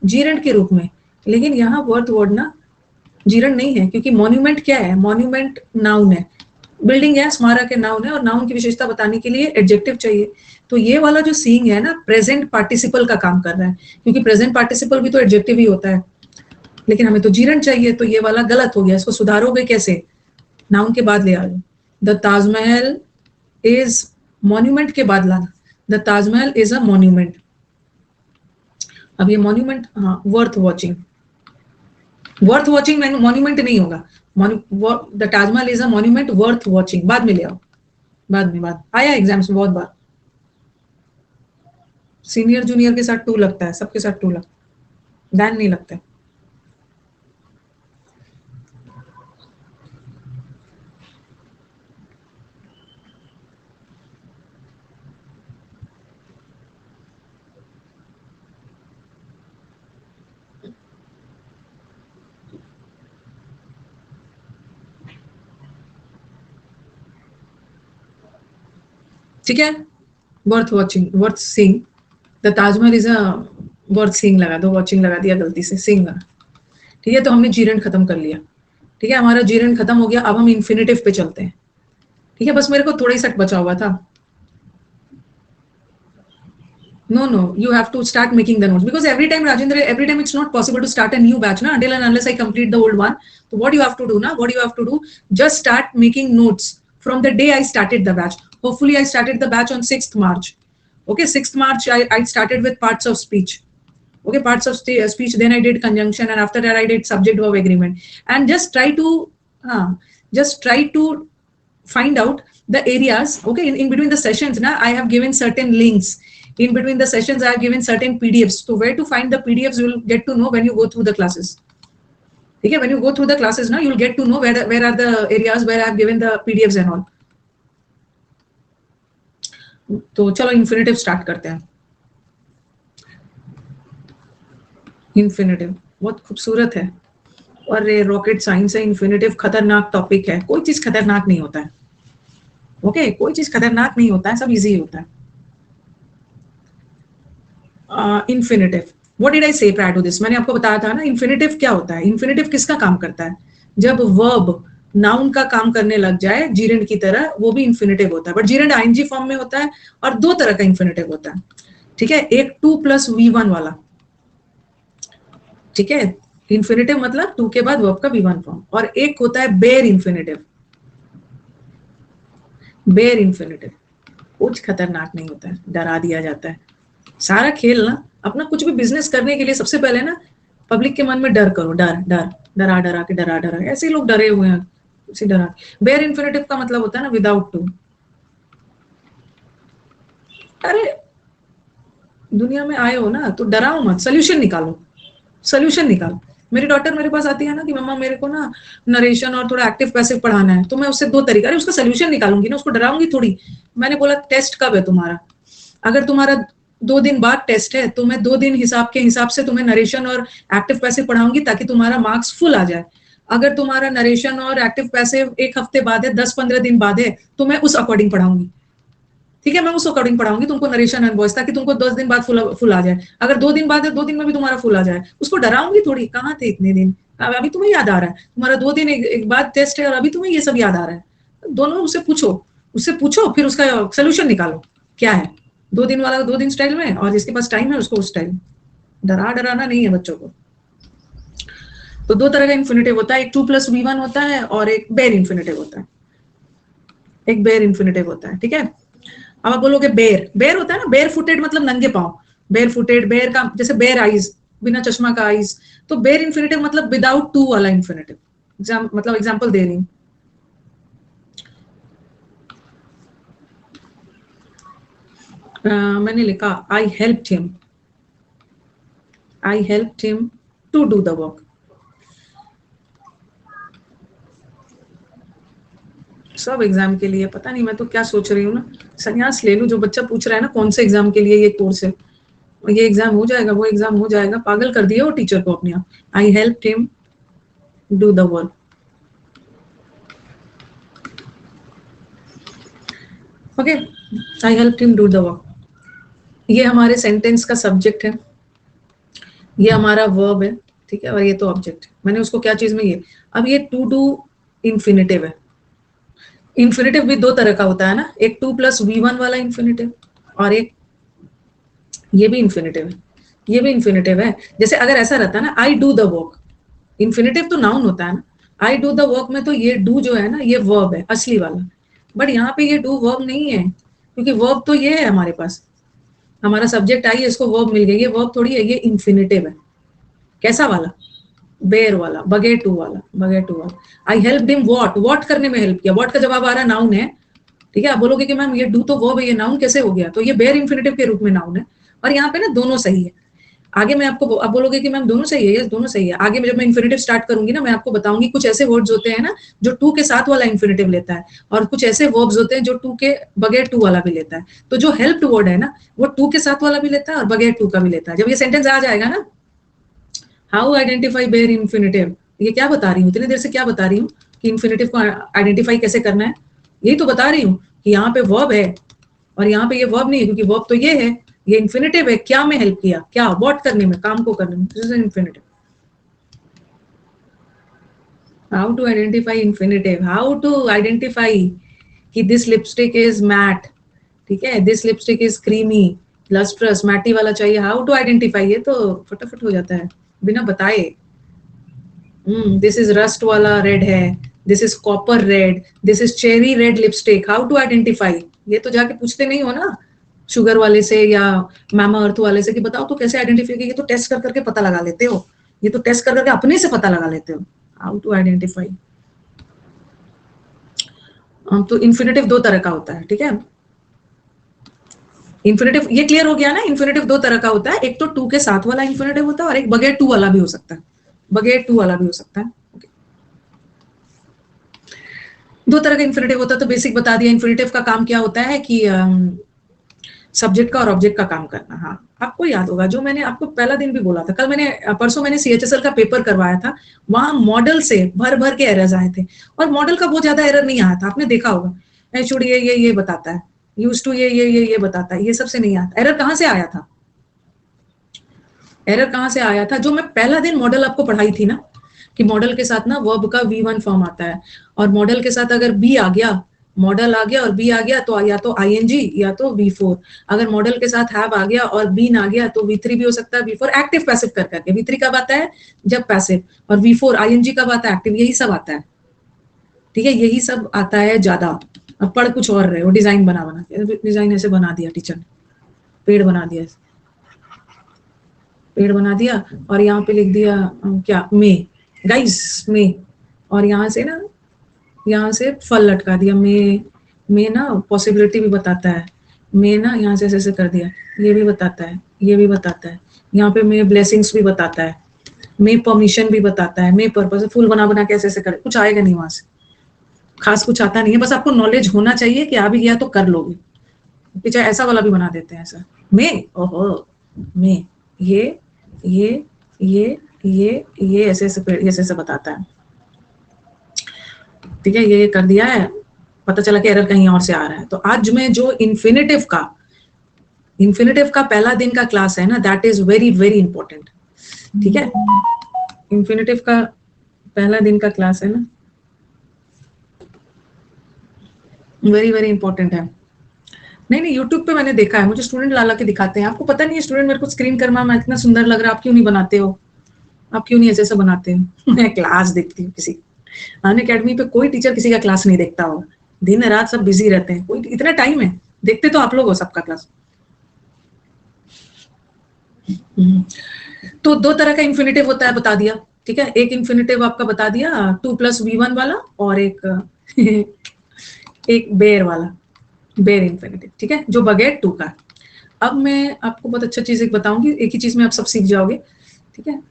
जीरंड के रूप में। लेकिन यहाँ वर्थ वर्ड ना जीरंड नहीं है, क्योंकि मॉन्यूमेंट क्या है, मॉन्यूमेंट नाउन है। बिल्डिंग है, स्मारक है, नाउन है, और नाउन की विशेषता बताने के लिए एडजेक्टिव चाहिए। तो ये वाला जो सीइंग है ना, प्रेजेंट पार्टिसिपल का काम कर रहा है, क्योंकि प्रेजेंट पार्टिसिपल भी तो एडजेक्टिव ही होता है, लेकिन हमें तो जीरंड चाहिए, तो ये वाला गलत हो गया। इसको सुधारोगे कैसे? नाउन के बाद ले आओ। द ताजमहल इज मॉन्यूमेंट के बाद लाना, the Taj Mahal is a monument. अब ये मॉन्यूमेंट, हाँ, worth watching, worth watching monument नहीं होगा। The Taj Mahal is a monument worth watching, बाद में ले आओ, बाद आया एग्जाम्स में बहुत बार। सीनियर जूनियर के साथ टू लगता है, सबके साथ टू लगता है, दैन नहीं लगता है। ठीक है, worth watching, worth seeing. The Taj Mahal is a worth seeing लगा दो, वॉचिंग लगा दिया गलती से, सीइंग लगा। ठीक है, तो हमने जीरेंड खत्म कर लिया। ठीक है, हमारा जीरेंड खत्म हो गया। अब हम इन्फिनेटिव पे चलते हैं। ठीक है, बस मेरे को थोड़ा ही सेट बचा हुआ था। No, you have to start making the notes, because every time, Rajendra, every time it's not possible to start a new batch, na, until and unless I complete the old one. So what you have to do, na, what you have to do, just start making notes from the day I started the batch. Hopefully, I started the batch on 6th March. Okay, 6th March, I started with parts of speech. Okay, parts of speech. Then I did conjunction, and after that I did subject verb agreement. And just try to find out the areas. Okay, in between the sessions, na, I have given certain links. In between the sessions, I have given certain PDFs. So where to find the PDFs, you will get to know when you go through the classes. Okay, when you go through the classes, now you will get to know where are the areas where I have given the PDFs and all. तो चलो infinitive start करते हैं। Infinitive बहुत खूबसूरत है, और ये rocket science है। इन्फिनेटिव खतरनाक टॉपिक है, कोई चीज खतरनाक नहीं होता है। ओके, कोई चीज खतरनाक नहीं होता है, सब इजी होता है। इन्फिनेटिव, व्हाट डिड आई से प्रायर टू दिस? मैंने आपको बताया था ना, इन्फिनेटिव क्या होता है। इन्फिनेटिव किसका काम करता है? जब वर्ब नाउन का काम करने लग जाए जीरेंड की तरह, वो भी इन्फिनेटिव होता है, बट जीरेंड आईएनजी फॉर्म में होता है। और दो तरह का इन्फिनेटिव होता है। ठीक है, एक 2+V1 वाला। ठीक है, इन्फिनेटिव मतलब 2 के बाद वर्ब का V1 फॉर्म। और एक होता है बेयर इन्फिनेटिव। बेयर इन्फिनेटिव कुछ खतरनाक नहीं होता है, डरा दिया जाता है। सारा खेल ना, अपना कुछ भी बिजनेस करने के लिए सबसे पहले ना पब्लिक के मन में डर करो, डर डर डरा डरा के, डरा डरा। ऐसे लोग डरे हुए हैं, उसी डरा। बेयर इन्फिनेटिव का मतलब होता है ना विदाउट टू। अरे दुनिया में आए हो ना, तो डराओ मत, सोल्यूशन निकालो, सोल्यूशन निकालो। मेरी डॉटर मेरे पास आती है ना कि मम्मा मेरे को ना नरेशन और थोड़ा एक्टिव पैसिव पढ़ाना है, तो मैं उससे दो तरीका, अरे उसका सोल्यूशन निकालूंगी ना, उसको डराऊंगी थोड़ी। मैंने बोला टेस्ट कब है तुम्हारा? अगर तुम्हारा 2 दिन बाद टेस्ट है, तो मैं 2 दिन के हिसाब से तुम्हें नरेशन और एक्टिव पैसिव पढ़ाऊंगी, ताकि तुम्हारा मार्क्स फुल आ जाए। अगर तुम्हारा नरेशन और एक्टिव पैसिव 1 हफ्ते बाद है, 10-15 दिन बाद है, तो मैं उस अकॉर्डिंग पढ़ाऊंगी। ठीक है, मैं उस अकॉर्डिंग पढ़ाऊंगी तुमको नरेशन एंड वॉइस, ताकि तुमको 10 दिन बाद फुल आ जाए। अगर 2 दिन बाद है, 2 दिन में भी तुम्हारा फुल आ जाए। उसको डराऊंगी थोड़ी, कहाँ थे इतने दिन, अभी तुम्हें याद आ रहा है, तुम्हारा 2 दिन एक बाद टेस्ट है, और अभी तुम्हें ये सब याद आ रहा है। दोनों उससे पूछो, फिर उसका सोल्यूशन निकालो क्या है। 2 दिन वाला 2 दिन स्टाइल में, और जिसके पास टाइम है उसको उस टाइम। डराना नहीं है बच्चों को। तो दो तरह का इन्फिनेटिव होता है, एक 2+V1 होता है, और एक बेयर इन्फिनेटिव होता है। एक बेयर इन्फिनेटिव होता है। ठीक है, अब आप बोलोगे बेयर, बेयर होता है ना, बेयर फुटेड मतलब नंगे पांव। बेयर फुटेड, बेयर का जैसे बेयर आईज, बिना चश्मा का आईज। तो बेयर इन्फिनेटिव मतलब विदाउट टू वाला इन्फिनेटिव। मतलब एग्जांपल दे रही हूं। मैंने लिखा I helped him to do the work. सब एग्जाम के लिए, पता नहीं मैं तो क्या सोच रही हूँ ना, संन्यास ले लूं। जो बच्चा पूछ रहा है ना कौन से एग्जाम के लिए ये कोर्स है, ये एग्जाम हो जाएगा, वो एग्जाम हो जाएगा, पागल कर दिया वो टीचर को अपने आप। आई helped him do the work. Okay, I helped him do the work. ये हमारे सेंटेंस का सब्जेक्ट है, ये हमारा वर्ब है। ठीक है, और ये तो ऑब्जेक्ट है। मैंने उसको क्या चीज में ये, अब ये टू डू इन्फिनेटिव है। इन्फिनेटिव भी दो तरह का होता है ना, एक 2+V1 वाला इन्फिनेटिव और एक ये भी इन्फिनेटिव है, ये भी इन्फिनेटिव है। जैसे अगर ऐसा रहता है ना, I do the work, infinitive तो नाउन होता है ना, आई डू द वर्क में तो ये डू जो है ना ये वर्ब है असली वाला, बट यहाँ पे ये डू वर्ब नहीं है, क्योंकि वर्ब तो ये है हमारे पास, हमारा सब्जेक्ट आई है, इसको वर्ब मिल गई, ये वर्ब थोड़ी है, ये इन्फिनेटिव है। कैसा वाला? बेयर वाला, बगैर टू वाला, बगैर टू वाला। I help him what, what करने में हेल्प किया, वॉट का जवाब आ रहा है नाउन है, ठीक है। आप बोलोगे कि मैम ये डू तो वर्ब है, ये नाउन कैसे हो गया? तो ये बेयर इन्फिनेटिव के रूप में नाउन है, और यहाँ पे ना दोनों सही है। आगे मैं आपको, आप बोलोगे कि मैम दोनों सही है, यस दोनों सही है। आगे जब मैं इन्फिनेटिव स्टार्ट करूंगी ना, मैं आपको बताऊंगी कुछ ऐसे वर्ड्स होते हैं ना जो टू के साथ वाला इन्फिनेटिव लेता है, और कुछ ऐसे वर्ब्स होते हैं जो टू के बगैर टू वाला भी लेता है। तो जो हेल्प्ड वर्ड है ना वो टू के साथ वाला भी लेता है और बगैर टू का भी लेता है। जब ये सेंटेंस आ जाएगा ना, हाउ आइडेंटिफाई बेयर इन्फिनेटिव, ये क्या बता रही हूँ इतनी देर से, क्या बता रही हूँ कि इन्फिनेटिव को आइडेंटिफाई कैसे करना है, यही तो बता रही हूँ कि यहाँ पे वर्ब है और यहाँ पे ये वर्ब नहीं है, क्योंकि वर्ब तो ये है, ये इन्फिनेटिव है, क्या में हेल्प किया, क्या व्हाट करने में, काम को करने में, this is infinitive. How to identify infinitive, how to identify कि दिस लिपस्टिक इज मैट, ठीक है, this lipstick is creamy, lustrous, मैटी वाला चाहिए, हाउ टू आइडेंटिफाई, ये तो फटाफट हो जाता है बिना बताए। दिस इज रस्ट वाला रेड है, this is copper red, this is cherry red lipstick, how to identify, ये तो जाके पूछते नहीं हो ना शुगर वाले से या मामा अर्थ वाले से कि बताओ तो कैसे आइडेंटिफाई, ये तो टेस्ट कर करके पता लगा लेते हो, ये तो टेस्ट कर करके अपने से पता लगा लेते हो, हाउ टू आइडेंटिफाई। तो इन्फिनेटिव दो तरह का होता है, ठीक है। इन्फिनेटिव ये क्लियर हो गया ना, इन्फिनेटिव दो तरह का होता है, एक तो टू के साथ वाला इन्फिनेटिव होता है और एक बगैर टू वाला भी हो सकता है, बगैर टू वाला भी हो सकता है। okay. दो तरह का इन्फिनेटिव होता है, तो बेसिक बता दिया। इन्फिनेटिव का काम क्या होता है कि सब्जेक्ट का और ऑब्जेक्ट का काम करना। हाँ, आपको याद होगा जो मैंने आपको पहला दिन भी बोला था, कल मैंने परसों मैंने CHSL का पेपर करवाया था, वहां मॉडल से भर भर के एरर्स आए थे, और मॉडल का बहुत ज्यादा एरर नहीं आया था, आपने देखा होगा, HOD ये बताता है, यूज टू ये बताता है, ये सबसे नहीं आता। एरर कहाँ से आया था? एरर कहाँ से आया था? जो मैं पहला दिन मॉडल आपको पढ़ाई थी ना, कि मॉडल के साथ ना वर्ब का V1 फॉर्म आता है, और मॉडल के साथ अगर बी आ गया, मॉडल आ गया और बी आ गया, तो या तो ING या तो V4। अगर मॉडल के साथ हैव आ गया और बीन आ गया तो V3 भी हो सकता है, V4 एक्टिव पैसिव कर करके। V3 कब आता है? जब पैसिव, और V4 ING कब आता है? एक्टिव। यही सब आता है, ठीक है, यही सब आता है ज्यादा। अब पढ़ कुछ और रहे हो, डिजाइन बना बना के, डिजाइन ऐसे बना दिया टीचर ने, पेड़ बना दिया, पेड़ बना दिया, और यहाँ पे लिख दिया क्या, मे, गाइस मे, और यहाँ से ना, यहाँ से फल लटका दिया, मे ना पॉसिबिलिटी भी बताता है, मे ना यहाँ से ऐसे कर दिया, ये भी बताता है, ये भी बताता है, यहाँ पे मे ब्लेसिंग्स भी बताता है, मे परमिशन भी बताता है, मे पर्पस, फूल बना बना के ऐसे ऐसे कर, कुछ आएगा नहीं वहां से, खास कुछ आता नहीं है, बस आपको नॉलेज होना चाहिए कि आ भी गया तो कर लोगे। पीछे ऐसा वाला भी बना देते हैं, ऐसा मे, ओहो मे, ये ये ऐसे ऐसे बताता है, ठीक है, ये कर दिया है, पता चला कि एरर कहीं और से आ रहा है। तो आज में जो इन्फिनेटिव का पहला दिन का क्लास है ना, that is very very important, ठीक है। इन्फिनेटिव का पहला दिन का क्लास है ना, वेरी वेरी इंपॉर्टेंट है। नहीं यूट्यूब पे मैंने देखा है, मुझे स्टूडेंट ला के दिखाते हैं, आपको पता नहीं है, स्टूडेंट मेरे को स्क्रीन करना, मैं इतना सुंदर लग रहा है, आप क्यों नहीं बनाते हो, आप क्यों नहीं ऐसे ऐसे बनाते हो? मैं क्लास देखती हूँ किसी, अनअकैडमी पे कोई टीचर किसी का क्लास नहीं देखता हो, दिन रात सब बिजी रहते हैं, कोई इतना टाइम है, देखते तो आप लोग हो सबका क्लास। तो दो तरह का इन्फिनेटिव होता है, बता दिया, ठीक है। एक इन्फिनेटिव आपका बता दिया 2+V1 वाला, और एक एक बेयर वाला, बेयर इन्फिनेटिव, ठीक है, जो बगैर टू का। अब मैं आपको बहुत अच्छा चीज एक बताऊंगी, एक ही चीज में आप सब सीख जाओगे, ठीक है।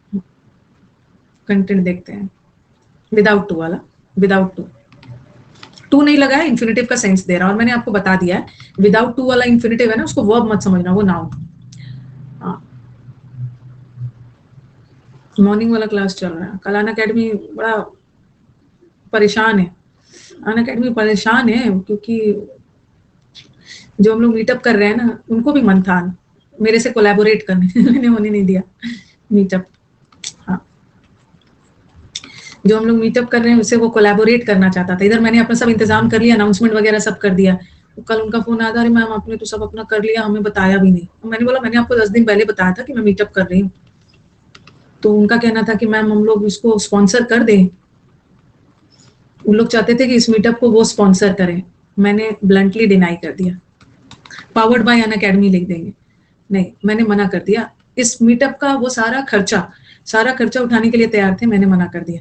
कंटेंट देखते हैं, विदाउट टू वाला, विदाउट टू नहीं लगा है, इन्फिनेटिव का सेंस दे रहा, और मैंने आपको बता दिया है विदाउट टू वाला इन्फिनेटिव है ना, उसको वर्ब मत समझना, वो नाउन। मॉर्निंग वाला क्लास चल रहा है, कल अनअकैडमी बड़ा परेशान है, अनअकैडमी परेशान है, क्योंकि जो हम लोग मीटअप कर रहे हैं ना, उनको भी मन था मेरे से कोलैबोरेट करने, मैंने होने नहीं दिया मीटअप। हाँ, जो हम लोग मीटअप कर रहे हैं उससे वो कोलैबोरेट करना चाहता था। इधर मैंने अपना सब इंतजाम कर लिया, अनाउंसमेंट वगैरह सब कर दिया। तो कल उनका फोन आया था, अरे मैम आपने तो सब अपना कर लिया, हमें बताया भी नहीं। तो मैंने बोला मैंने आपको 10 दिन पहले बताया था कि मैं मीटअप कर रही हूँ। तो उनका कहना था कि मैम हम लोग इसको स्पॉन्सर कर दें। उन लोग चाहते थे कि इस मीटअप को वो स्पॉन्सर करें। मैंने ब्लंटली डिनाई कर दिया, पावर्ड बाय अन अकेडमी लिख देंगे। नहीं, मैंने मना कर दिया। इस मीटअप का वो सारा खर्चा उठाने के लिए तैयार थे, मैंने मना कर दिया।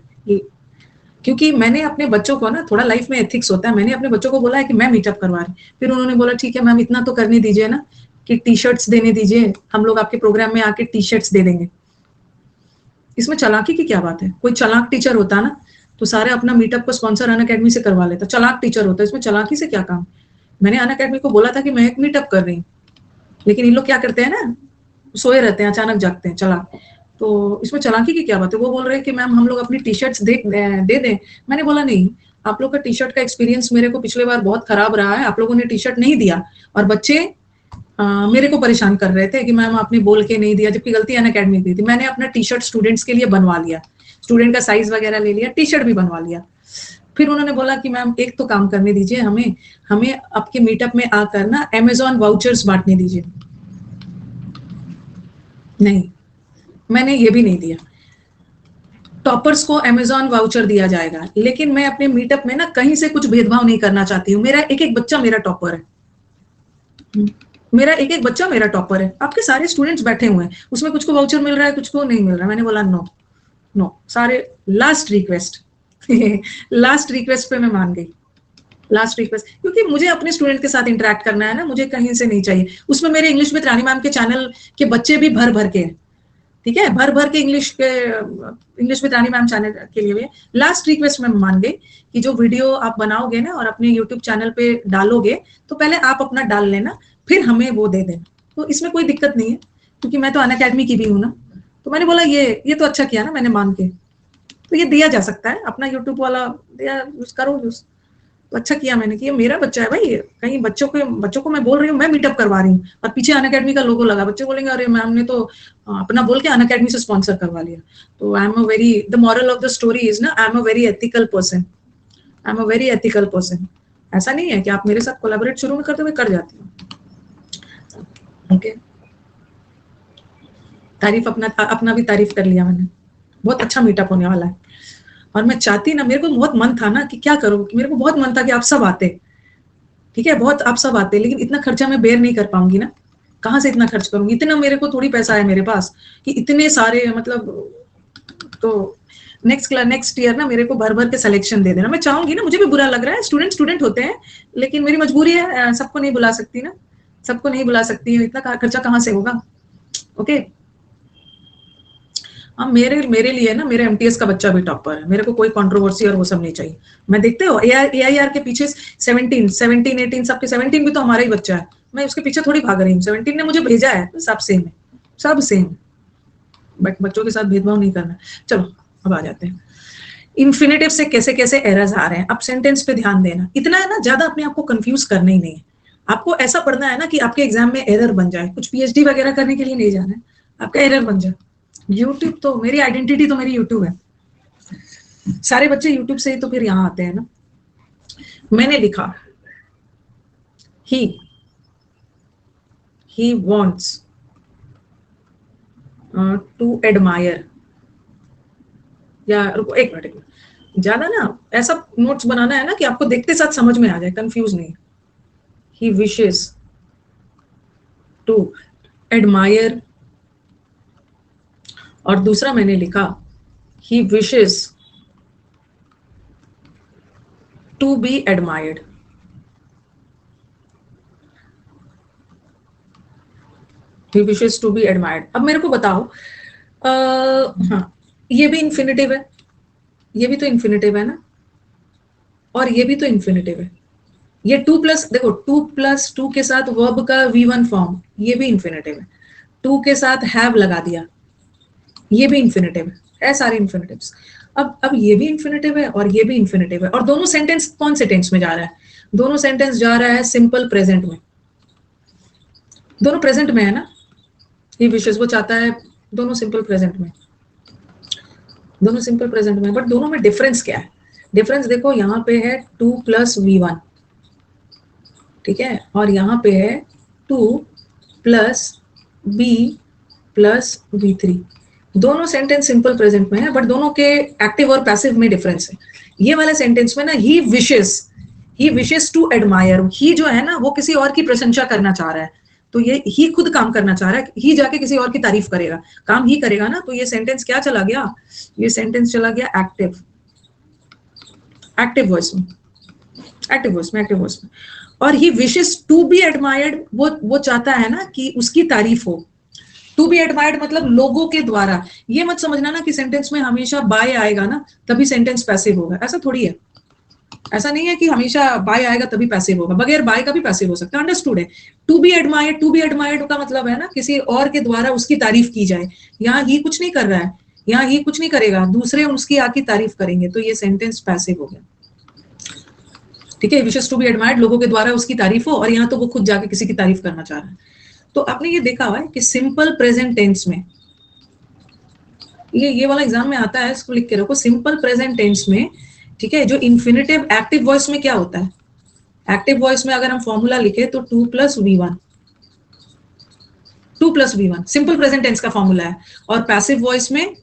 क्योंकि मैंने अपने बच्चों को ना, थोड़ा लाइफ में एथिक्स होता है, मैंने अपने बच्चों को बोला है कि मैं मीटअप करवा रही। फिर उन्होंने बोला ठीक है मैम इतना तो करने दीजिए ना, कि टी शर्ट्स देने दीजिए, हम लोग आपके प्रोग्राम में आके टी शर्ट्स दे देंगे। इसमें चालाकी की क्या बात है? कोई चालाक टीचर होता ना तो सारे अपना मीटअप को स्पॉन्सर अन अकेडमी से करवा लेता। चालाक टीचर होता, इसमें चालाकी से क्या काम? मैंने अन अकेडमी को बोला था कि मैं एक मीटअप कर रही हूँ, लेकिन इन लोग क्या करते हैं ना, सोए रहते हैं, अचानक जागते हैं चालाक। तो इसमें चालाकी की क्या बात है? वो बोल रहे हैं कि मैम हम लोग अपनी टी शर्ट्स दे दें। मैंने बोला नहीं, आप लोग का टी शर्ट का एक्सपीरियंस मेरे को पिछले बार बहुत खराब रहा है। आप लोगों ने टी शर्ट नहीं दिया और बच्चे मेरे को परेशान कर रहे थे कि मैम आपने बोल के नहीं दिया, जबकि गलती अन अकेडमी की थी। मैंने अपना टी शर्ट स्टूडेंट्स के लिए बनवा लिया, स्टूडेंट का साइज वगैरह ले लिया, टी शर्ट भी बनवा लिया। फिर उन्होंने बोला कि मैम एक तो काम करने दीजिए, हमें आपके मीटअप में आकर ना अमेजॉन वाउचर्स बांटने दीजिए। नहीं, मैंने ये भी नहीं दिया। टॉपर्स को अमेजॉन वाउचर दिया जाएगा, लेकिन मैं अपने मीटअप में ना कहीं से कुछ भेदभाव नहीं करना चाहती हूँ। मेरा एक एक बच्चा मेरा टॉपर है, मेरा एक एक बच्चा मेरा टॉपर है। आपके सारे स्टूडेंट्स बैठे हुए हैं, उसमें कुछ को वाउचर मिल रहा है, कुछ को नहीं मिल रहा है। मैंने बोला नो नो, सारे लास्ट रिक्वेस्ट लास्ट रिक्वेस्ट पे मैं मान गई, लास्ट रिक्वेस्ट, क्योंकि मुझे अपने स्टूडेंट के साथ इंटरेक्ट करना है ना, मुझे कहीं से नहीं चाहिए। उसमें मेरे इंग्लिश विद रानी मैम के चैनल के बच्चे भी भर भर के हैं, ठीक है, भर भर के English with Rani ma'am channel के लिए। लास्ट रिक्वेस्ट में मान गई कि जो वीडियो आप बनाओगे ना और अपने यूट्यूब चैनल पे डालोगे, तो पहले आप अपना डाल लेना, फिर हमें वो दे देना। तो इसमें कोई दिक्कत नहीं है, क्योंकि मैं तो अन अकेडमी की भी हूँ ना। तो मैंने बोला ये तो अच्छा किया ना मैंने मान के, तो ये दिया जा सकता है, अपना यूट्यूब वाला दिया, यूज करो यूज। तो अच्छा किया मैंने कि ये मेरा बच्चा है भाई। कहीं बच्चों को मैं बोल रही हूँ मैं मीटअप करवा रही हूँ और पीछे अन अकेडमी का लोगो लगा, बच्चे बोलेंगे अरे मैम ने तो अपना बोल के अन अकेडमी से स्पॉन्सर करवा लिया। तो I am a very, the moral of the story is ना, I am a very ethical person, I am a very ethical person. ऐसा नहीं है कि आप मेरे साथ कोलैबोरेट शुरू में करते हुए कर जाती हूँ। ओके, तारीफ अपना भी तारीफ कर लिया मैंने। बहुत अच्छा मीटअप होने वाला है और मैं चाहती ना, मेरे को बहुत मन था ना कि क्या करूँ, मेरे को बहुत मन था कि आप सब आते, ठीक है, बहुत आप सब आते, लेकिन इतना खर्चा मैं बेयर नहीं कर पाऊंगी ना, कहाँ से इतना खर्च करूंगी? इतना मेरे को थोड़ी पैसा है मेरे पास कि इतने सारे, मतलब। तो नेक्स्ट ईयर ना मेरे को भर भर के सिलेक्शन दे देना। मैं चाहूंगी ना, मुझे भी बुरा लग रहा है, स्टूडेंट होते हैं, लेकिन मेरी मजबूरी है, सबको नहीं बुला सकती ना, सबको नहीं बुला सकती, इतना खर्चा कहाँ से होगा? ओके। हाँ, मेरे लिए ना मेरे एमटीएस का बच्चा भी टॉपर है, मेरे को कोई कंट्रोवर्सी और वो सब नहीं चाहिए। मैं देखते हो एआईआर के पीछे 17 18 सबके, 17 भी तो हमारा ही बच्चा है, मैं उसके पीछे थोड़ी भाग रही हूँ। 17 ने मुझे भेजा है, सब सेम है, सब सेम। बट बच्चों के साथ भेदभाव नहीं करना। चलो अब आ जाते हैं इन्फिनेटिव से कैसे कैसे एरर्स आ रहे हैं। अब सेंटेंस पे ध्यान देना, इतना है ना, ज्यादा अपने आप को कंफ्यूज करना ही नहीं है। आपको ऐसा पढ़ना है ना कि आपके एग्जाम में एरर बन जाए, कुछ पीएचडी वगैरह करने के लिए नहीं जाना है, आपका एरर बन जाए। यूट्यूब तो मेरी आइडेंटिटी, तो मेरी यूट्यूब है, सारे बच्चे यूट्यूब से ही तो फिर यहाँ आते हैं ना। मैंने लिखा he wants to admire, या रुको एक मिनट, ज्यादा ना ऐसा नोट्स बनाना है ना कि आपको देखते साथ समझ में आ जाए, कंफ्यूज नहीं। he wishes to admire, और दूसरा मैंने लिखा he wishes to be admired। he wishes to be admired। अब मेरे को बताओ, हाँ, ये भी इन्फिनिटिव है, ये भी तो इन्फिनिटिव है ना, और ये भी तो इन्फिनिटिव है। ये 2+, देखो 2+2 के साथ वर्ब का V1 फॉर्म, ये भी इन्फिनिटिव है। 2 के साथ हैव लगा दिया, ये भी इन्फिनिटिव है सारे इन्फिनिटिव्स। अब ये भी इन्फिनिटिव है और ये भी इन्फिनिटिव है, और दोनों सेंटेंस कौन से टेंस में जा रहा है? दोनों सेंटेंस जा रहा है सिंपल प्रेजेंट में, दोनों प्रेजेंट में है ना। ही विशेष, वो चाहता है दोनों सिंपल प्रेजेंट में। दोनों सिंपल प्रेजेंट में, बट दोनों में डिफरेंस क्या है? डिफरेंस देखो, यहाँ पे है 2 + V1, ठीक है, और यहाँ पे है 2 + B + V3। दोनों सेंटेंस सिंपल प्रेजेंट में है, बट दोनों के एक्टिव और पैसिव में डिफरेंस है। ये वाले सेंटेंस में ना ही विशेस टू एडमायर, ही जो है ना वो किसी और की प्रशंसा करना चाह रहा है, तो ये ही खुद काम करना चाह रहा है, ही जाके किसी और की तारीफ करेगा, काम ही करेगा ना, तो ये सेंटेंस क्या चला गया? ये सेंटेंस चला गया एक्टिव वॉइस में। और ही विशेस टू बी एडमायर्ड, वो चाहता है ना कि उसकी तारीफ हो। टू बी एडमायर्ड मतलब लोगों के द्वारा। ये मत समझना ना कि सेंटेंस में हमेशा बाय आएगा ना तभी सेंटेंस पैसिव होगा, ऐसा थोड़ी है। ऐसा नहीं है कि हमेशा बाय आएगा तभी पैसिव होगा, बगैर बाय का भी पैसिव हो सकता है, अंडरस्टूड है। टू बी एडमायर्ड का मतलब है ना किसी और के द्वारा उसकी तारीफ की जाए। यहाँ ही कुछ नहीं कर रहा है, यहाँ ही कुछ नहीं करेगा, दूसरे उसकी आकी तारीफ करेंगे, तो ये सेंटेंस पैसिव हो गया, ठीक है। विशेस टू बी एडमायर्ड, लोगों के द्वारा उसकी तारीफ हो, और यहाँ तो वो खुद जाके किसी की तारीफ करना चाह रहा है। तो आपने ये देखा हुआ है कि सिंपल प्रेजेंट टेंस में, ये वाला एग्जाम में आता है, इसको लिख के रखो, सिंपल प्रेजेंट टेंस में, ठीक है, जो इन्फिनेटिव एक्टिव वॉइस में क्या होता है? एक्टिव वॉइस में अगर हम फॉर्मूला लिखे तो 2 + V1 सिंपल प्रेजेंट टेंस का फॉर्मूला है। और पैसिव वॉइस में,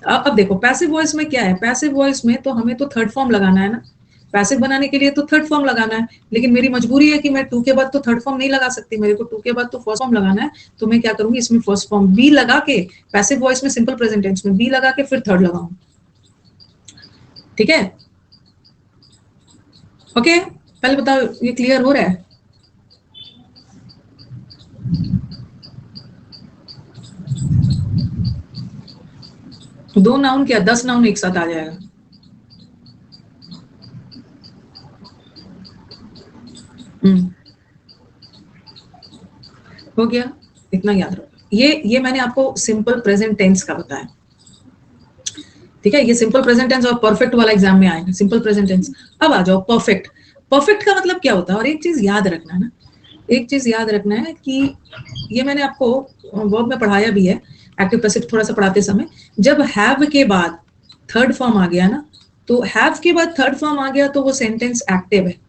अब देखो पैसिव वॉइस में क्या है, पैसिव वॉइस में तो हमें तो थर्ड फॉर्म लगाना है ना, पैसिव बनाने के लिए तो थर्ड फॉर्म लगाना है, लेकिन मेरी मजबूरी है कि मैं 2 के बाद तो थर्ड फॉर्म नहीं लगा सकती, मेरे को 2 के बाद तो फर्स्ट फॉर्म लगाना है, तो मैं क्या करूंगी, इसमें फर्स्ट फॉर्म बी लगा के, पैसिव वॉइस में सिंपल प्रेजेंट टेंस में बी लगा के फिर थर्ड लगाऊंगी, ठीक है। ओके, पहले बताओ ये क्लियर हो रहा है? दो नाउन क्या 10 नाउन एक साथ आ जाएगा। हो गया, इतना याद रखो। ये मैंने आपको सिंपल प्रेजेंट टेंस का बताया, ठीक है। ये सिंपल प्रेजेंट टेंस और परफेक्ट वाला एग्जाम में आएगा, सिंपल प्रेजेंट टेंस। अब आ जाओ परफेक्ट। परफेक्ट का मतलब क्या होता है? और एक चीज याद रखना है ना, एक चीज याद रखना है कि ये मैंने आपको वर्ब में पढ़ाया भी है, एक्टिव पैसिव थोड़ा सा पढ़ाते समय, जब हैव के बाद थर्ड फॉर्म आ गया ना, तो हैव के बाद थर्ड फॉर्म आ गया तो वो सेंटेंस एक्टिव है।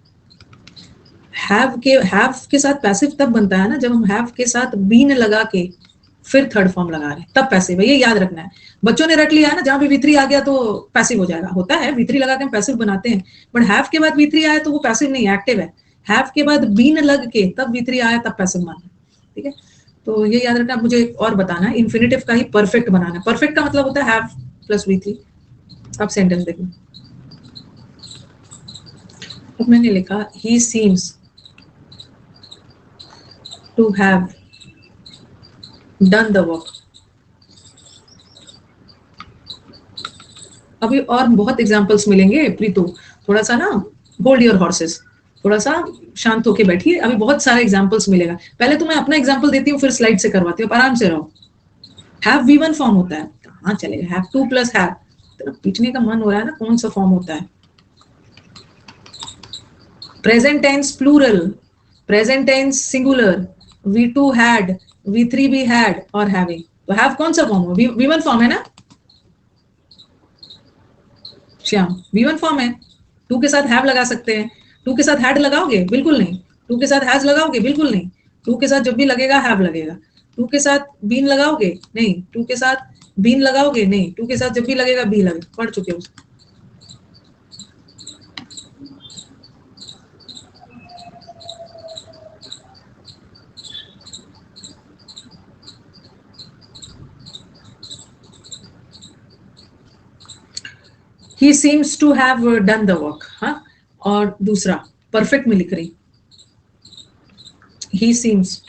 हैव के साथ पैसिव तब बनता है ना जब हम हैव के साथ बीन लगा के फिर थर्ड फॉर्म लगा रहे हैं, तब पैसिव है। ये याद रखना है। बच्चों ने रट लिया है ना, जहां भी V3 आ गया तो पैसिव हो जाएगा, होता है V3 लगा के हम पैसिव बनाते हैं, बट हैव के बाद V3 आया तो वो पैसिव नहीं, एक्टिव है। हैव के बाद बीन लग के तब V3 आया तब पैसिव मानना, ठीक है। तो ये याद रखना। मुझे एक और बताना है, इन्फिनेटिव का ही परफेक्ट बनाना है। परफेक्ट का मतलब होता है हैव प्लस V3। अब सेंटेंस देखो, अब मैंने लिखा he seems to have done the work. अभी और बहुत एग्जांपल्स मिलेंगे प्रीतु, थोड़ा सा ना होल्ड योर हॉर्सेस, थोड़ा सा शांत होके बैठिए, अभी बहुत सारे एग्जांपल्स मिलेगा। पहले तो मैं अपना एग्जांपल देती हूँ, फिर स्लाइड से करवाती हूँ, आराम से रहो। हैव V1 फॉर्म होता है, कहाँ चलेगा, हैव 2 + हैव, तो पीटने का मन हो रहा है ना, कौन सा फॉर्म होता है? Present tense plural, present tense singular, V2 had, V3 भी हैड और हैविंग, तो हैव कौन सा फॉर्म हो? V1 फॉर्म है ना श्याम, V1 फॉर्म है। 2 के साथ हैव लगा सकते हैं, 2 के साथ हैड लगाओगे? बिल्कुल नहीं। 2 के साथ हैज लगाओगे? बिल्कुल नहीं। 2 के साथ जब भी लगेगा हैव लगेगा। 2 के साथ बीन लगाओगे? नहीं। 2 के साथ बीन लगाओगे? नहीं। 2 के साथ जब भी लगेगा बी लगेगा, पढ़ चुके हो। He seems to have done the work, हाँ। और दूसरा परफेक्ट में लिख रही, he seems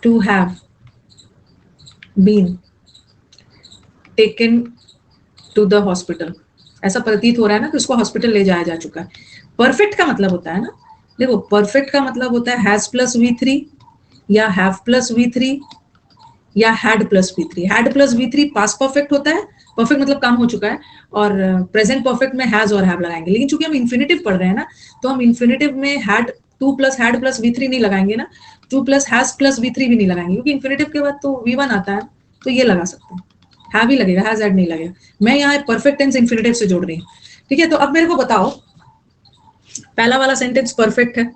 to have been taken to the hospital, ऐसा प्रतीत हो रहा है ना कि उसको हॉस्पिटल ले जाया जा चुका है। परफेक्ट का मतलब होता है ना, देखो परफेक्ट का मतलब होता है हैज प्लस V3 या हैव प्लस V3 या had plus V3। Had plus V3 past perfect होता है, परफेक्ट मतलब काम हो चुका है, और प्रेजेंट परफेक्ट में हैज और हैव लगाएंगे। लेकिन चूंकि हम इन्फिनेटिव पढ़ रहे हैं ना, तो हम इन्फिनेटिव में हैड 2 + हैड प्लस V3 नहीं लगाएंगे ना, 2 + हैज प्लस V3 भी नहीं लगाएंगे, क्योंकि इन्फिनेटिव के बाद तो V1 आता है, तो ये लगा सकते हैं। हैव ही लगेगा, हैज हैड नहीं लगेगा। मैं यहाँ परफेक्ट टेंस इंफिनिटिव से जोड़ रही हूँ, ठीक है। तो अब मेरे को बताओ, पहला वाला सेंटेंस परफेक्ट है,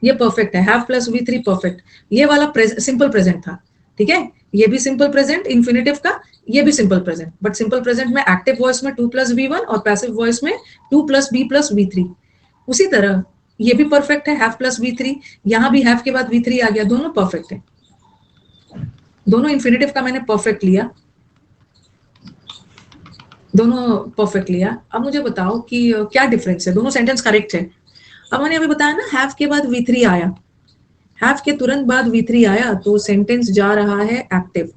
ये परफेक्ट है, हैव प्लस V3 परफेक्ट। ये वाला सिंपल प्रेजेंट था, ठीक है। ये भी सिंपल प्रेजेंट इंफिनिटिव का, ये भी simple present, but simple present में एक्टिव वॉइस में 2 प्लस V1 और पैसिव वॉइस में 2 प्लस B प्लस V3। उसी तरह ये भी परफेक्ट है, हैव प्लस V3, यहां भी हैव के बाद V3 आ गया, दोनों परफेक्ट है। दोनों इंफिनिटिव का मैंने परफेक्ट लिया, दोनों परफेक्ट लिया। अब मुझे बताओ कि क्या डिफरेंस है, दोनों सेंटेंस करेक्ट है। अब मैंने अभी बताया ना, हैव के बाद V3 आया, हैव के तुरंत बाद V3 आया, तो सेंटेंस जा रहा है एक्टिव।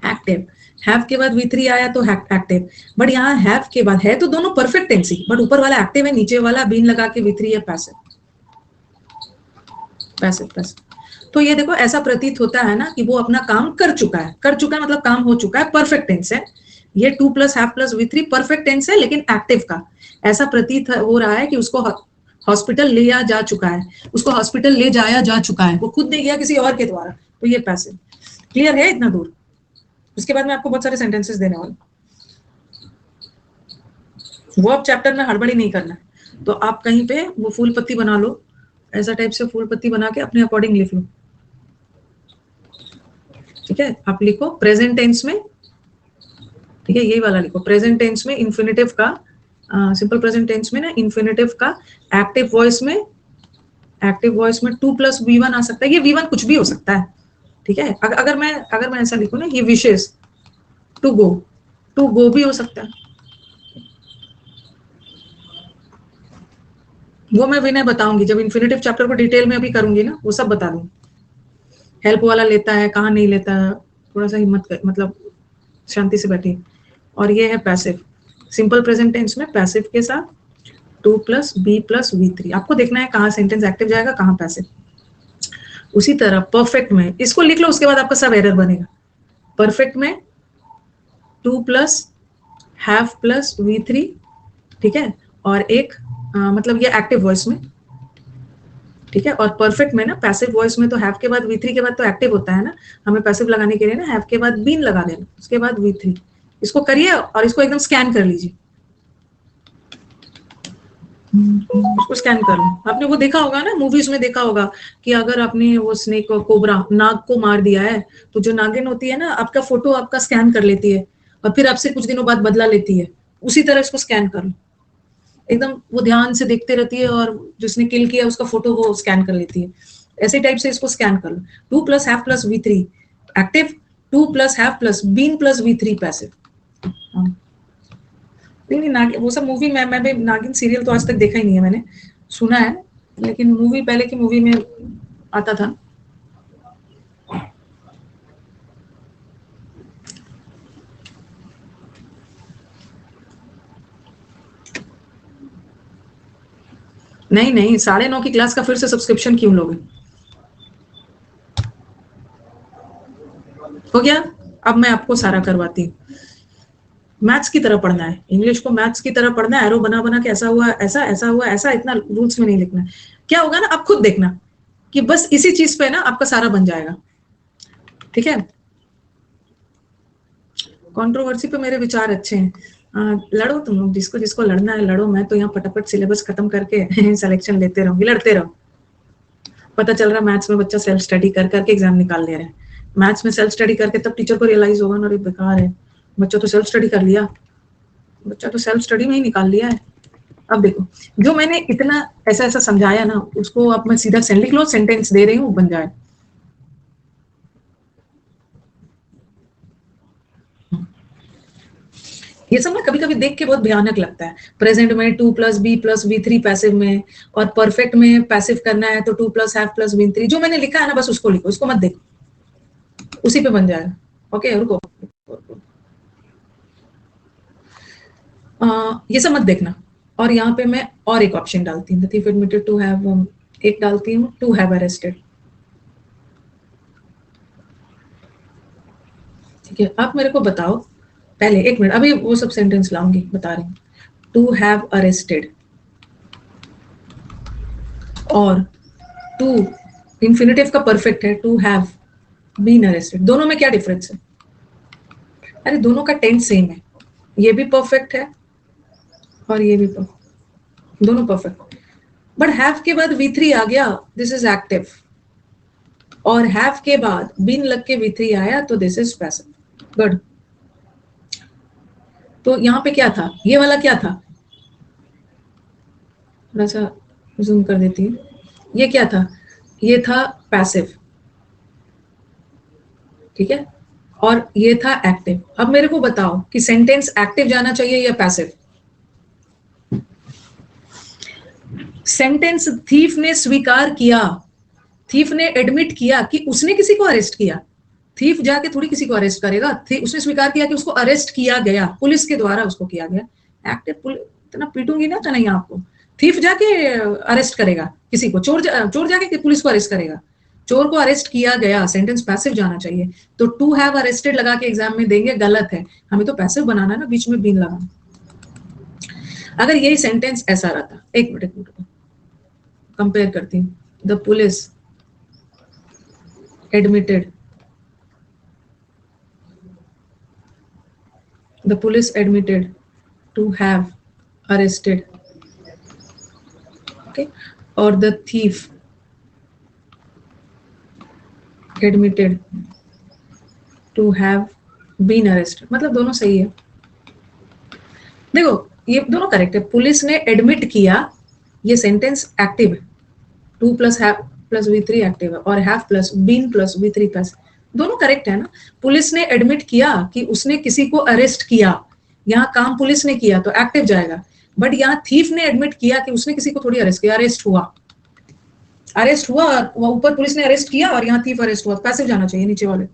एक्टिव, हैव के बाद V3 आया तो एक्टिव, बट यहाँ हैव के बाद है तो दोनों परफेक्ट टेंस ही, बट ऊपर वाला एक्टिव है, नीचे वाला बीन लगा के V3 है पैसिव। Passive passive. तो ये देखो, ऐसा प्रतीत होता है ना कि वो अपना काम कर चुका है, कर चुका है मतलब काम हो चुका है, परफेक्ट टेंस है। ये 2 plus have plus V3 perfect tense है, लेकिन एक्टिव का ऐसा प्रतीत हो रहा है कि उसको हॉस्पिटल लिया जा चुका है, उसको हॉस्पिटल ले जाया जा चुका है, वो खुद नहीं गया, किसी और के द्वारा, तो ये पैसिव। क्लियर है इतना दूर? उसके बाद मैं आपको बहुत सारे सेंटेंसेस देने वाला, वो अब चैप्टर में हड़बड़ी नहीं करना है। तो आप कहीं पे वो फूल पत्ती बना लो, ऐसा टाइप से फूल पत्ती बना के अपने अकॉर्डिंग लिख लो, ठीक है। आप लिखो प्रेजेंट टेंस में, ठीक है, यही वाला लिखो, प्रेजेंट टेंस में इन्फिनिटिव का, सिंपल प्रेजेंट टेंस में ना इन्फिनिटिव का एक्टिव वॉइस में, एक्टिव वॉइस में 2 प्लस V1 आ सकता है। ये V1 कुछ भी हो सकता है, ठीक है। अगर मैं ऐसा लिखूं ना, ये विशेष टू गो भी हो सकता है। वो मैं विनय बताऊंगी जब इन्फिनिटिव चैप्टर को डिटेल में अभी करूंगी ना, वो सब बता दूंगी। हेल्प वाला लेता है, कहाँ नहीं लेता, थोड़ा सा हिम्मत कर, मतलब शांति से बैठिए। और ये है पैसिव, सिंपल प्रेजेंट टेंस में पैसिव के साथ 2 प्लस B प्लस V3। आपको देखना है कहाँ सेंटेंस एक्टिव जाएगा, कहाँ पैसिव। उसी तरह परफेक्ट में इसको लिख लो, उसके बाद आपका सब एरर बनेगा। परफेक्ट में 2 प्लस हैव प्लस V3, ठीक है, और एक मतलब ये एक्टिव वॉइस में, ठीक है। और परफेक्ट में ना, पैसिव वॉइस में तो हैव के बाद V3 के बाद तो एक्टिव होता है ना, हमें पैसिव लगाने के लिए ना हैव के बाद बीन लगा देना, उसके बाद V3। इसको करिए और इसको एकदम स्कैन कर लीजिए, इसको स्कैन कर लो। आपने वो देखा होगा ना, मूवीज में देखा होगा कि अगर आपने वो स्नेक कोबरा नाग को मार दिया है, तो जो नागिन होती है ना, आपका फोटो आपका स्कैन कर लेती है और फिर आपसे कुछ दिनों बाद बदला लेती है। उसी तरह इसको स्कैन कर लो, एकदम वो ध्यान से देखते रहती है और जिसने किल किया उसका फोटो वो स्कैन कर लेती है। ऐसे टाइप से इसको स्कैन कर लो। 2 plus have plus V3 active, 2 plus have plus been plus V3 passive. नहीं, नागिन वो सब मूवी में, मैं भी नागिन सीरियल तो आज तक देखा ही नहीं है, मैंने सुना है, लेकिन मूवी पहले की मूवी में आता था। नहीं नहीं, 9:30 की क्लास का फिर से सब्सक्रिप्शन क्यों लोगे? हो गया। अब मैं आपको सारा करवाती हूँ। मैथ्स की तरह पढ़ना है, इंग्लिश को मैथ्स की तरह पढ़ना है, एरो बना बना के ऐसा हुआ ऐसा, ऐसा हुआ ऐसा, इतना रूल्स में नहीं लिखना है। क्या होगा ना, आप खुद देखना कि बस इसी चीज पे ना आपका सारा बन जाएगा, ठीक है। कंट्रोवर्सी पे मेरे विचार अच्छे हैं, लड़ो तुम लोग, जिसको जिसको लड़ना है लड़ो, मैं तो यहाँ फटाफट सिलेबस खत्म करके सिलेक्शन लेते रहूंगी, लड़ते रहो। पता चल रहा मैथ्स में बच्चा सेल्फ स्टडी कर करके एग्जाम निकाल ले रहे हैं। मैथ्स में सेल्फ स्टडी करके तब टीचर को रियलाइज होगा ना, अरे बेकार है, बच्चा तो सेल्फ स्टडी कर लिया, बच्चा तो सेल्फ स्टडी में ही निकाल लिया है। अब देखो, जो मैंने इतना ऐसा ऐसा समझाया ना, उसको अब मैं सीधा लिख लो, सेंटेंस दे रही हूँ, बन जाए। ये सब ना कभी कभी देख के बहुत भयानक लगता है। प्रेजेंट में 2 plus B plus V3 passive में, और परफेक्ट में पैसिव करना है तो 2 प्लस हैव प्लस V3। जो मैंने लिखा है ना, बस उसको लिखो, इसको मत देखो, उसी पे बन जाएगा। ओके, रुको, ये सब मत देखना। और यहाँ पे मैं और एक ऑप्शन डालती हूँ, thief admitted to have, एक डालती हूँ to have arrested, ठीक है। आप मेरे को बताओ पहले, एक मिनट, अभी वो सब सेंटेंस लाऊंगी, बता रही हूँ। टू हैव अरेस्टेड और टू इंफिनिटिव का परफेक्ट है टू हैव बीन अरेस्टेड, दोनों में क्या डिफरेंस है? अरे दोनों का टेंस सेम है, ये भी परफेक्ट है और ये भी परफेक्ट, दोनों परफेक्ट। बट हैव के बाद V3 आ गया, दिस इज एक्टिव, और हैव के बाद बीन लग के V3 आया तो दिस इज पैसिव। गुड। तो यहाँ पे क्या था, ये वाला क्या था, थोड़ा सा जूम कर देती हूँ, ये क्या था, ये था पैसिव, ठीक है, और ये था एक्टिव। अब मेरे को बताओ कि सेंटेंस एक्टिव जाना चाहिए या पैसिव। सेंटेंस थीफ ने स्वीकार किया, थीफ ने एडमिट किया कि उसने किसी को अरेस्ट किया, थीफ जाके थोड़ी किसी को अरेस्ट करेगा, उसने स्वीकार किया कि उसको अरेस्ट किया गया, पुलिस के द्वारा उसको किया गया। एक्टिव, इतना पीटूंगी ना तो नहीं आपको। थीफ जाके अरेस्ट करेगा किसी को, चोर जाके पुलिस को अरेस्ट करेगा, चोर को अरेस्ट किया गया, सेंटेंस पैसिव जाना चाहिए। तो टू हैव अरेस्टेड लगा के एग्जाम में देंगे, गलत है, हमें तो पैसिव बनाना है ना, बीच में बीन लगाना। अगर यही सेंटेंस ऐसा रहता, एक मिनट कंपेयर करती हूँ, the police admitted, the police admitted to have arrested, okay, or the thief admitted to have been arrested, मतलब दोनों सही है। देखो ये दोनों करेक्ट है, पुलिस ने एडमिट किया, ये सेंटेंस एक्टिव है, two plus have plus V3 active है, और have plus been plus V3 plus, दोनों करेक्ट है ना। पुलिस ने एडमिट किया कि उसने किसी को अरेस्ट किया, यहाँ काम पुलिस ने किया तो एक्टिव जाएगा, बट यहाँ थीफ ने एडमिट किया कि उसने किसी को थोड़ी अरेस्ट किया, अरेस्ट हुआ, ऊपर पुलिस ने अरेस्ट किया और यहाँ थीफ अरेस्ट हुआ, पैसिव जाना चाहिए नीचे वाले,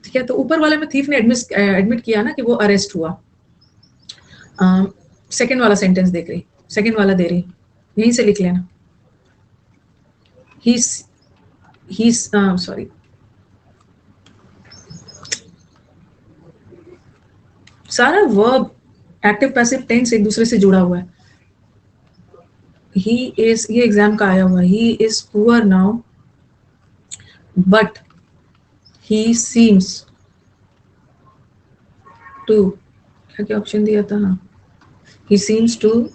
ठीक है। तो ऊपर वाले में थीफ ने एडमिट किया ना कि वो अरेस्ट हुआ। सेकेंड वाला सेंटेंस देख रही, सेकेंड वाला दे रही, यहीं से लिख लेना, he's sorry, सारा वर्ब एक्टिव पैसिव टेंस एक दूसरे से जुड़ा हुआ है। ही इज, ये एग्जाम का आया हुआ, he is poor now but he seems to, क्या क्या ऑप्शन दिया था, हाँ, ही सीम्स टू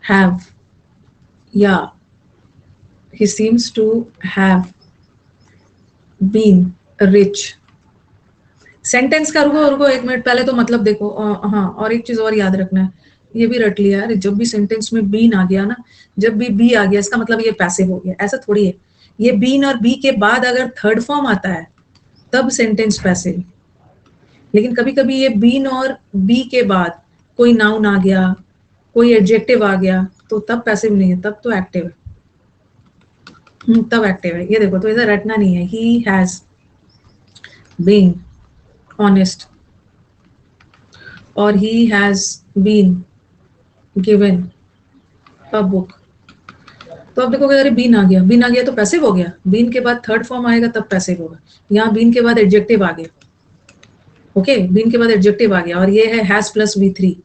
हैव, या he seems to have been rich। सेंटेंस का रुको एक मिनट, पहले तो मतलब देखो, हाँ, और एक चीज और याद रखना है, ये भी रट लिया है, जब भी सेंटेंस में बीन आ गया ना, जब भी बी आ गया इसका मतलब ये पैसिव हो गया, ऐसा थोड़ी है। ये बीन और बी के बाद अगर थर्ड फॉर्म आता है तब सेंटेंस पैसिव, लेकिन कभी कभी ये बीन और बी के बाद कोई नाउन आ गया, कोई एडजेक्टिव आ गया, तो तब पैसिव नहीं है, तब तो एक्टिव है, तब एक्टिव है। ये देखो, तो इधर रटना नहीं है, ही हैज बीन ऑनेस्ट और he has been given a book. तो अब देखो अगर बीन आ गया तो पैसिव हो गया, बीन के बाद थर्ड फॉर्म आएगा तब पैसिव होगा। यहाँ बीन के बाद एडजेक्टिव आ गया, ओके, बीन के बाद एडजेक्टिव आ गया, और ये है हैज प्लस V3,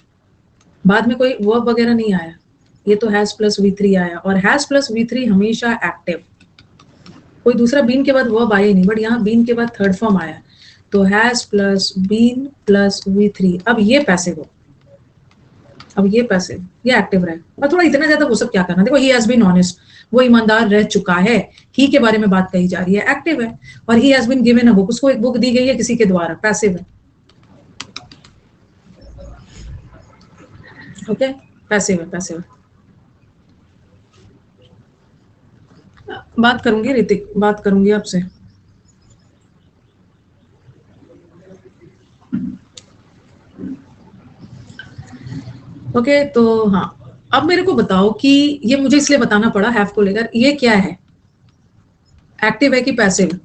बाद में कोई वर्ब वगैरह नहीं आया, ये तो हैज प्लस V3 आया, और हैज प्लस V3 हमेशा एक्टिव, कोई दूसरा बीन के बाद वर्ब आया ही नहीं, बट यहाँ बीन के बाद थर्ड फॉर्म आया, तो has plus been plus V3, अब ये पैसिव हो, अब ये पैसिव, ये एक्टिव रहे। और थोड़ा इतना ज्यादा वो सब क्या करना, देखो ही हैज बीन ऑनेस्ट, वो ईमानदार रह चुका है, ही के बारे में बात कही जा रही है, एक्टिव है, और he has been given a book, उसको एक बुक दी गई है किसी के द्वारा, पैसिव है, ओके, पैसिव है, पैसिव है। बात करूंगी ऋतिक, बात करूंगी आपसे। ओके, तो हाँ, अब मेरे को बताओ कि ये मुझे इसलिए बताना पड़ा हैव को लेकर, ये क्या है, एक्टिव है कि पैसिव?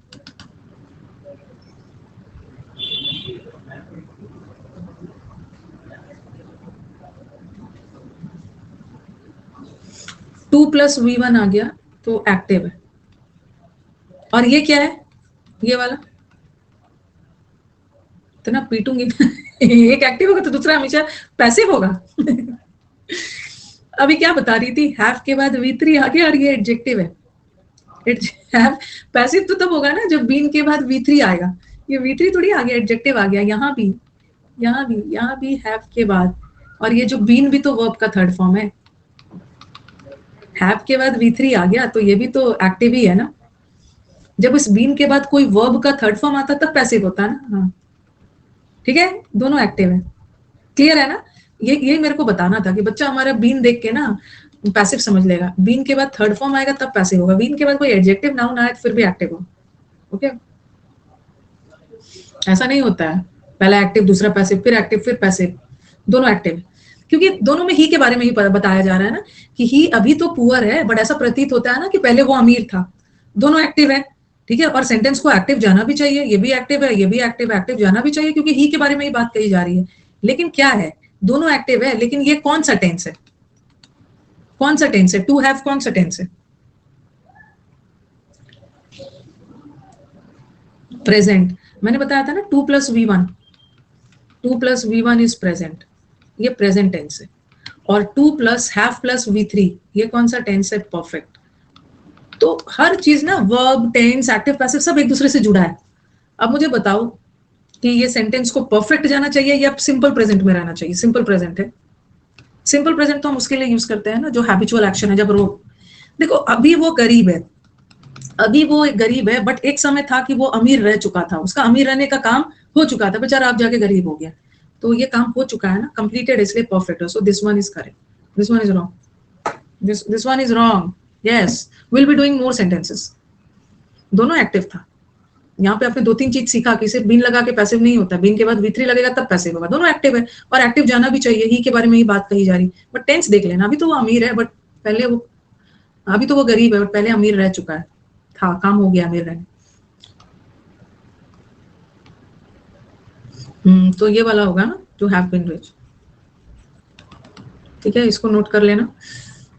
टू प्लस V1 आ गया तो एक्टिव है, और ये क्या है, ये वाला, इतना पीटूंगी एक एक्टिव होगा तो दूसरा हमेशा पैसिव होगा अभी क्या बता रही थी, हैव के बाद V3 आ गया और ये एडजेक्टिव है, हैव पैसिव तो तब होगा ना जब बीन के बाद V3 आएगा, ये V3 थोड़ी आ गया, एडजेक्टिव आ गया। यहाँ भी हैव के बाद, और ये जो बीन भी तो वर्ब का थर्ड फॉर्म है। हैव के बाद V3 आ गया, तो ये भी तो एक्टिव ही है ना। जब उस बीन के बाद कोई वर्ब का थर्ड फॉर्म आता तब पैसिव होता है ना। हाँ ठीक है, दोनों एक्टिव है। क्लियर है ना। ये मेरे को बताना था कि बच्चा हमारा बीन देख के ना पैसिव समझ लेगा। बीन के बाद थर्ड फॉर्म आएगा तब पैसिव होगा, बीन के बाद कोई एडजेक्टिव नाउन आए फिर भी एक्टिव हो। ओके, ऐसा नहीं होता है पहला एक्टिव दूसरा पैसिव, फिर एक्टिव फिर पैसिव, दोनों एक्टिव। क्योंकि दोनों में ही के बारे में ही बताया जा रहा है ना कि ही अभी तो पुअर है, बट ऐसा प्रतीत होता है ना कि पहले वो अमीर था। दोनों एक्टिव है, ठीक है। और सेंटेंस को एक्टिव जाना भी चाहिए, ये भी एक्टिव है, ये भी एक्टिव, एक्टिव जाना भी चाहिए, क्योंकि ही के बारे में ही बात कही जा रही है। लेकिन क्या है, दोनों एक्टिव है, लेकिन ये कौन सा टेंस है, कौन सा टेंस है, टू हैव कौन सा टेंस है, प्रेजेंट। मैंने बताया था ना 2 + V1, 2 + V1 इज प्रेजेंट, ये प्रेजेंट टेंस है। और 2 + हैव + V3 ये कौन सा टेंस है, परफेक्ट। तो हर चीज ना वर्ब, टेंस, एक्टिव, पैसिव सब एक दूसरे से जुड़ा है। अब मुझे बताओ कि ये सेंटेंस को परफेक्ट जाना चाहिए या सिंपल प्रेजेंट में रहना चाहिए। सिंपल प्रेजेंट है। सिंपल प्रेजेंट तो हम उसके लिए यूज करते हैं ना जो हैबिचुअल एक्शन है, जब वो देखो अभी वो गरीब है, अभी वो गरीब है, बट एक समय था कि वो अमीर रह चुका था, उसका अमीर रहने का काम हो चुका था, बेचारा आप जाके गरीब हो गया, तो ये काम हो चुका है ना, कंप्लीटेड, इसलिए परफेक्ट है। So this one is correct, this one is wrong, this one is wrong. Yes, will be doing more sentences. दोनों एक्टिव था। यहाँ पे आपने 2-3 चीज सीखा कि सिर्फ बीन लगा के पैसिव नहीं होता, बीन के बाद V3 लगेगा तब पैसिव होगा। दोनों एक्टिव है और एक्टिव जाना भी चाहिए, ही के बारे में ही बात कही जा रही। बट टेंस देख लेना, अभी तो वो अमीर है, बट पहले वो, अभी तो वो गरीब है बट पहले अमीर रह चुका है, था, काम हो गया अमीर रहने। तो ये वाला होगा ना, टू हैव बीन रिच। ठीक है, इसको नोट कर लेना,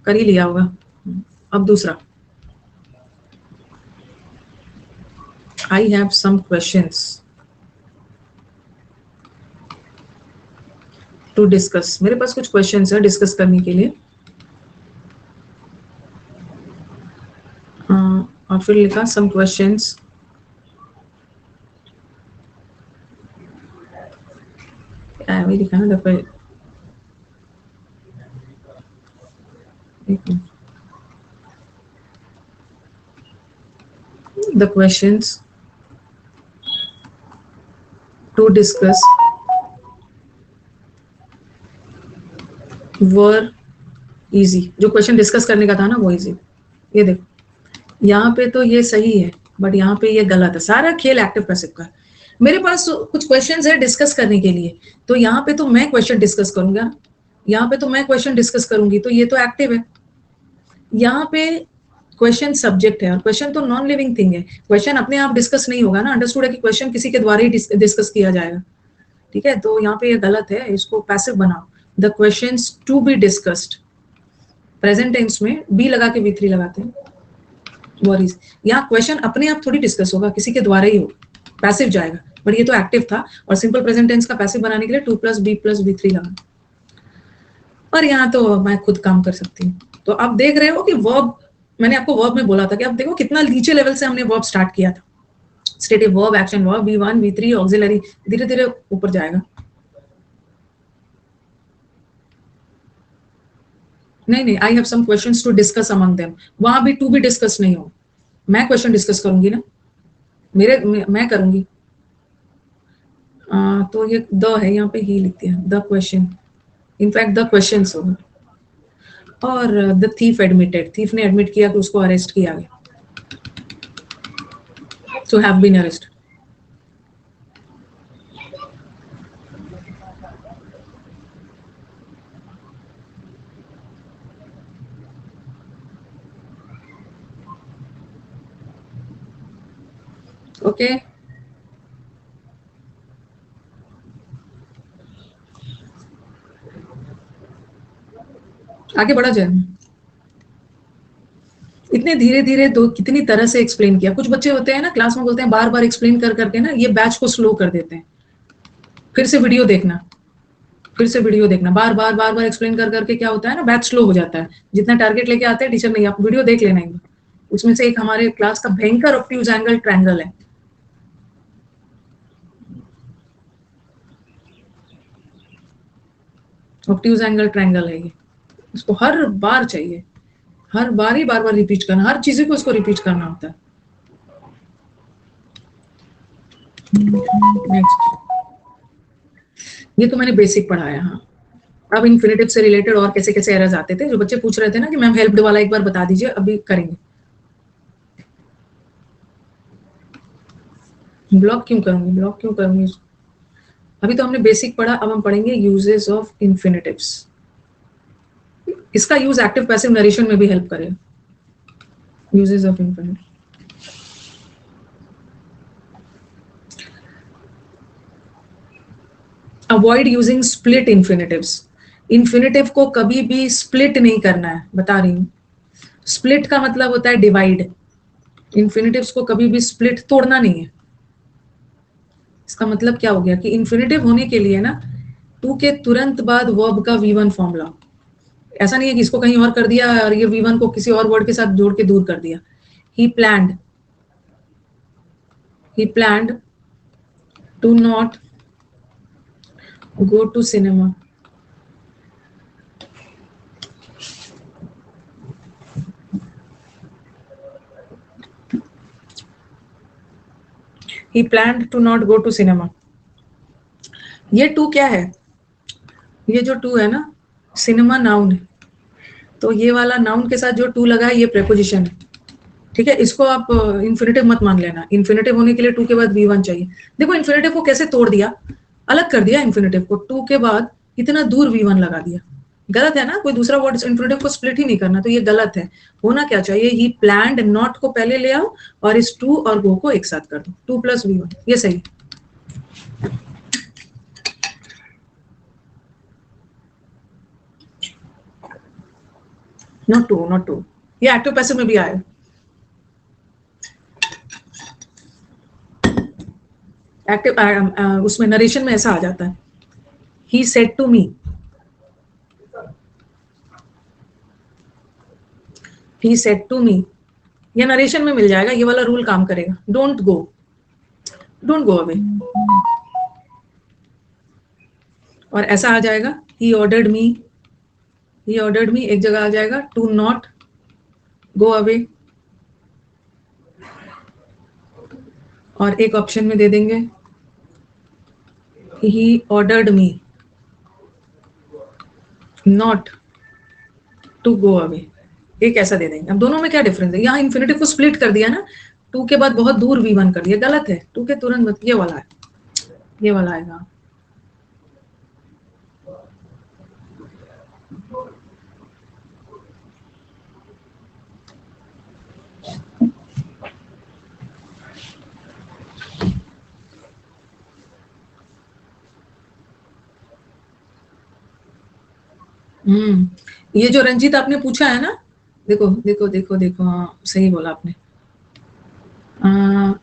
कर ही लिया होगा। अब दूसरा, I have some questions to discuss. मेरे पास कुछ क्वेश्चंस है डिस्कस करने के लिए। और फिर लिखा सम क्वेश्चंस वही लिखा ना the questions to discuss were easy। जो क्वेश्चन डिस्कस करने का था ना वो इजी। ये देखो यहाँ पे तो ये सही है, बट यहाँ पे ये गलत है। सारा खेल एक्टिव पैसिव का। मेरे पास कुछ क्वेश्चंस है डिस्कस करने के लिए, तो यहाँ पे तो मैं क्वेश्चन डिस्कस करूंगा, यहाँ पे तो मैं क्वेश्चन डिस्कस करूंगी, तो ये तो एक्टिव है। यहाँ पे क्वेश्चन सब्जेक्ट है और क्वेश्चन तो नॉन लिविंग थिंग है, क्वेश्चन अपने आप डिस्कस नहीं होगा ना। अंडरस्टूड है कि क्वेश्चन किसी के द्वारा ही डिस्कस किया जाएगा, ठीक है। तो यहाँ पे ये गलत है, इसको पैसिव बनाओ। The questions to be discussed, present tense में बी लगा के V3 लगाते हैं, वरीज। यहाँ क्वेश्चन अपने आप थोड़ी डिस्कस होगा, किसी के द्वारा ही हो, पैसिव जाएगा। बट ये तो एक्टिव था, और सिंपल प्रेजेंट टेंस का पैसिव बनाने के लिए 2 + B + V3 लगा। और यहाँ तो मैं खुद काम कर सकती हूँ। तो आप देख रहे हो कि वर्ब, मैंने आपको वर्ब में बोला था कि आप देखो कितना नीचे लेवल से हमने वर्ब स्टार्ट किया था। Stative verb, action verb, V1, V3, auxiliary, धीरे धीरे ऊपर जाएगा। नहीं, I have some questions to discuss among them, वहां भी टू भी डिस्कस नहीं हो, मैं क्वेश्चन डिस्कस करूंगी ना, मैं करूंगी। तो ये द है, यहाँ पे ही लिखते हैं the question, in fact the questions होगा। और द थीफ एडमिटेड, थीफ ने एडमिट किया कि उसको अरेस्ट किया गया, to have been arrest. Okay, आगे बढ़ा जाए। इतने धीरे धीरे तो कितनी तरह से एक्सप्लेन किया। कुछ बच्चे होते हैं ना क्लास में, बोलते हैं बार बार एक्सप्लेन कर करके ना ये बैच को स्लो कर देते हैं। फिर से वीडियो देखना, फिर से वीडियो देखना, बार बार एक्सप्लेन कर करके क्या होता है ना, बैच स्लो हो जाता है। जितना टारगेट लेके आते हैं टीचर नहीं, आप वीडियो देख लेना एक बार। उसमें से एक हमारे क्लास का भयंकर ऑब्ट्यूज एंगल ट्रायंगल है, ऑब्ट्यूज एंगल ट्रायंगल है ये, इसको हर बार चाहिए, हर बार ही बार बार रिपीट करना, हर चीज को इसको रिपीट करना होता है। नेक्स्ट, ये तो मैंने बेसिक पढ़ाया। हाँ, अब इन्फिनेटिव से रिलेटेड और कैसे कैसे एरर्स आते थे, जो बच्चे पूछ रहे थे ना कि मैम हेल्प्ड वाला एक बार बता दीजिए, अभी करेंगे। ब्लॉक क्यों करूंगी, ब्लॉक क्यों करूंगी, अभी तो हमने बेसिक पढ़ा, अब हम पढ़ेंगे यूजेस ऑफ इन्फिनेटिव्स। इसका यूज एक्टिव पैसिव नरेशन में भी हेल्प करेगा। Uses of infinitive, avoid using split infinitives. Infinitive को कभी भी स्प्लिट नहीं करना है, बता रही हूँ। स्प्लिट का मतलब होता है डिवाइड, इन्फिनेटिव्स को कभी भी स्प्लिट, तोड़ना नहीं है। इसका मतलब क्या हो गया कि इन्फिनेटिव होने के लिए ना टू के तुरंत बाद वर्ब का V1 फॉर्म लाओ। ऐसा नहीं है कि इसको कहीं और कर दिया और ये V1 को किसी और वर्ड के साथ जोड़ के दूर कर दिया। he planned to not go to cinema. He planned to not go to cinema. ये टू क्या है, ये जो टू है ना, सिनेमा नाउन है, तो ये वाला नाउन के साथ जो टू लगा है ये प्रेपोजिशन है, ठीक है। इसको आप इन्फिनेटिव मत मान लेना, इन्फिनेटिव होने के लिए टू के बाद V1 चाहिए। देखो इन्फिनेटिव को कैसे तोड़ दिया, अलग कर दिया इन्फिनेटिव को, टू के बाद इतना दूर V1 लगा दिया। गलत है ना, कोई दूसरा वर्ड इन्फिनेटिव को स्प्लिट ही नहीं करना, तो ये गलत है। होना क्या चाहिए, ही प्लान्ड नॉट को पहले ले आओ और इस टू और गो को एक साथ कर दो, 2 + V1, ये सही। नॉट टू, ये एक्टिव पैसिव में भी आया। एक्टिव उसमें नरेशन में ऐसा आ जाता है, he said to me, he said to me, ये नरेशन में मिल जाएगा, ये वाला रूल काम करेगा। डोंट गो अवे, और ऐसा आ जाएगा he ordered me, एक जगह आ जाएगा to not go away, और एक ऑप्शन में दे देंगे he ordered me not to go away, एक ऐसा दे देंगे। अब दोनों में क्या डिफरेंस है, यहाँ इन्फिनेटिव को स्प्लिट कर दिया ना, टू के बाद बहुत दूर V1 कर दिया, गलत है। टू के तुरंत ये वाला है, ये वाला आएगा। ये जो रंजीत आपने पूछा है ना, देखो देखो देखो देखो, हाँ सही बोला आपने। हाँ,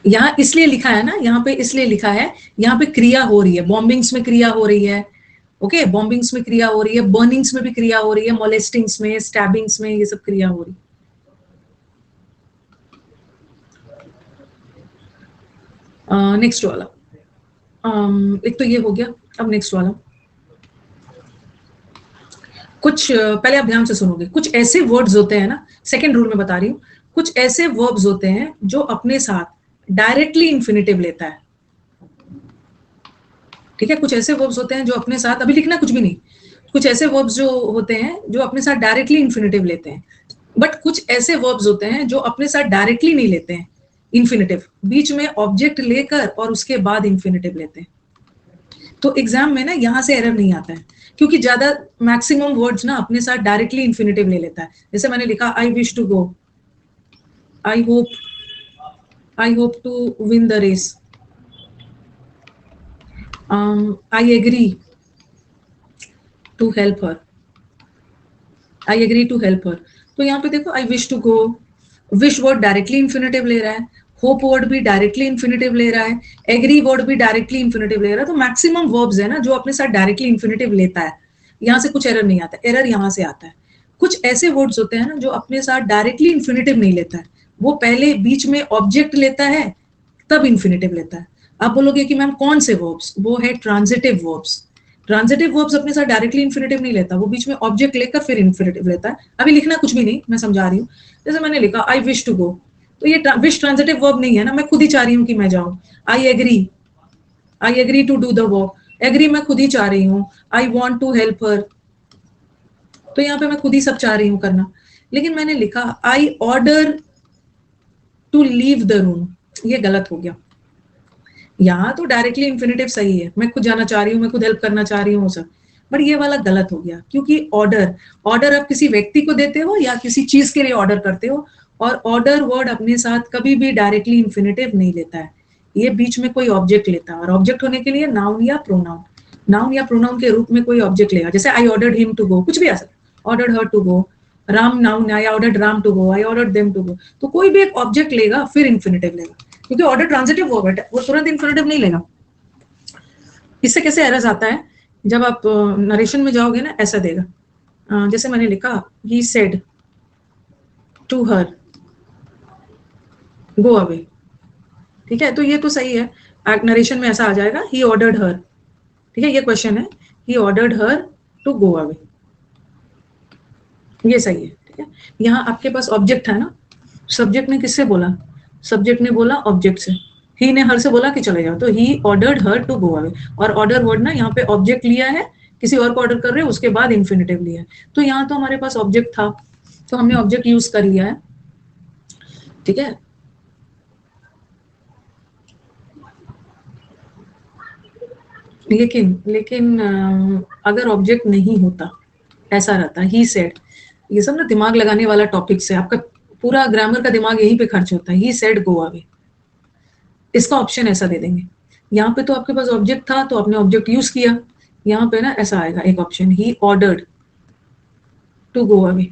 यहाँ इसलिए लिखा है ना, यहाँ पे इसलिए लिखा है, यहाँ पे क्रिया हो रही है, बॉम्बिंग्स में क्रिया हो रही है, ओके, बॉम्बिंग्स में क्रिया हो रही है, बर्निंग्स में भी क्रिया हो रही है, मोलेस्टिंग्स में, स्टैबिंग्स में, ये सब क्रिया हो रही है। नेक्स्ट वाला, एक तो ये हो गया, अब नेक्स्ट वाला। कुछ पहले आप ध्यान से सुनोगे, कुछ ऐसे वर्ड्स होते हैं ना, सेकंड रूल में बता रही हूँ, कुछ ऐसे वर्ब्स होते हैं जो अपने साथ डायरेक्टली इन्फिनेटिव लेता है, ठीक है। कुछ ऐसे वर्ब्स होते हैं जो अपने साथ, अभी लिखना कुछ भी नहीं, कुछ ऐसे वर्ब्स जो होते हैं जो अपने साथ डायरेक्टली इन्फिनेटिव लेते हैं, बट कुछ ऐसे वर्ब्स होते हैं जो अपने साथ डायरेक्टली नहीं लेते हैं इन्फिनेटिव, बीच में ऑब्जेक्ट लेकर और उसके बाद इन्फिनेटिव लेते हैं। तो एग्जाम में ना यहाँ से एरर नहीं आता है, क्योंकि ज्यादा मैक्सिमम वर्ड्स ना अपने साथ डायरेक्टली इन्फिनेटिव ले लेता है। जैसे मैंने लिखा I wish to go, I hope to win the race, I agree to help her, I agree to help her. तो यहाँ पे देखो I wish to go, wish word directly infinitive ले रहा है, होप वर्ड भी डायरेक्टली इन्फिनेटिव ले रहा है, एग्री वर्ड भी डायरेक्टली इन्फिनेटिव ले रहा है। तो मैक्सिमम वर्ब्स है ना जो अपने साथ डायरेक्टली इन्फिनेटिव लेता है, यहाँ से कुछ एरर नहीं आता, एरर यहाँ से आता है। कुछ ऐसे वर्ड्स होते हैं ना जो अपने साथ डायरेक्टली इन्फिनेटिव नहीं लेता है, वो पहले बीच में ऑब्जेक्ट लेता है तब इन्फिनेटिव लेता है। आप बोलोगे कि मैम कौन से वर्ब्स, वो है ट्रांजिटिव वर्ब्स। ट्रांजिटिव वर्ब्स अपने साथ डायरेक्टली इन्फिनेटिव नहीं लेता, वो बीच में ऑब्जेक्ट लेकर फिर इन्फिनेटिव लेता है। अभी लिखना कुछ भी नहीं, मैं समझा रही हूँ। जैसे मैंने लिखा आई विश टू गो, तो ये विश ट्रांजिटिव वर्ब नहीं है ना, मैं खुद ही चाह रही हूँ कि मैं जाऊँ। I agree to do the work, agree मैं खुद ही चाह रही हूँ। I want to help her, तो यहाँ पे मैं खुद ही सब चाह रही हूँ करना। लेकिन मैंने लिखा I order to leave the room, ये गलत हो गया। यहाँ तो डायरेक्टली इन्फिनेटिव सही है, मैं खुद जाना चाह रही हूँ, मैं खुद हेल्प करना चाह रही हूँ सब, बट ये वाला गलत हो गया, क्योंकि ऑर्डर आप किसी व्यक्ति को देते हो या किसी चीज के लिए ऑर्डर करते हो, और ऑर्डर वर्ड अपने साथ कभी भी डायरेक्टली इन्फिनेटिव नहीं लेता है, ये बीच में कोई ऑब्जेक्ट लेता है, और ऑब्जेक्ट होने के लिए नाउन या प्रोनाउन, नाउन या प्रोनाउन के रूप में कोई ऑब्जेक्ट लेगा। जैसे I ordered him to go, कुछ भी आ सकता है, ordered her to go, Ram noun, I ordered Ram to go, I ordered them to go, तो कोई भी एक ऑब्जेक्ट लेगा फिर इन्फिनेटिव लेगा, क्योंकि ऑर्डर ट्रांजिटिव वर्ब है, वो तुरंत इन्फिनेटिव नहीं लेगा। इससे कैसे एरर्स आता है, जब आप नरेशन में जाओगे ना, ऐसा देगा, जैसे मैंने लिखा he said to her go away, ठीक है, तो ये तो सही है, नरेशन में ऐसा आ जाएगा ही ऑर्डर्ड हर, ठीक है, ये क्वेश्चन है he ordered her to go away, ये सही है, ठीक है। यहाँ आपके पास ऑब्जेक्ट है ना, सब्जेक्ट ने किससे बोला, सब्जेक्ट ने बोला ऑब्जेक्ट से, ही ने हर से बोला कि चले जाओ, तो he ordered her to go away, और ऑर्डर वर्ड ना यहाँ पे ऑब्जेक्ट लिया है, किसी और को ऑर्डर कर रहे हो, उसके बाद इन्फिनेटिव लिया है, तो यहाँ तो हमारे पास ऑब्जेक्ट था, तो हमने ऑब्जेक्ट यूज कर लिया है, ठीक है। लेकिन अगर ऑब्जेक्ट नहीं होता, ऐसा रहता ही सेड, ये सब ना दिमाग लगाने वाला टॉपिक से, आपका पूरा ग्रामर का दिमाग यहीं पे खर्च होता है, ही सेड गो अवे, इसका ऑप्शन ऐसा दे देंगे। यहाँ पे तो आपके पास ऑब्जेक्ट था, तो आपने ऑब्जेक्ट यूज किया, यहाँ पे ना ऐसा आएगा एक option, he ordered to go away,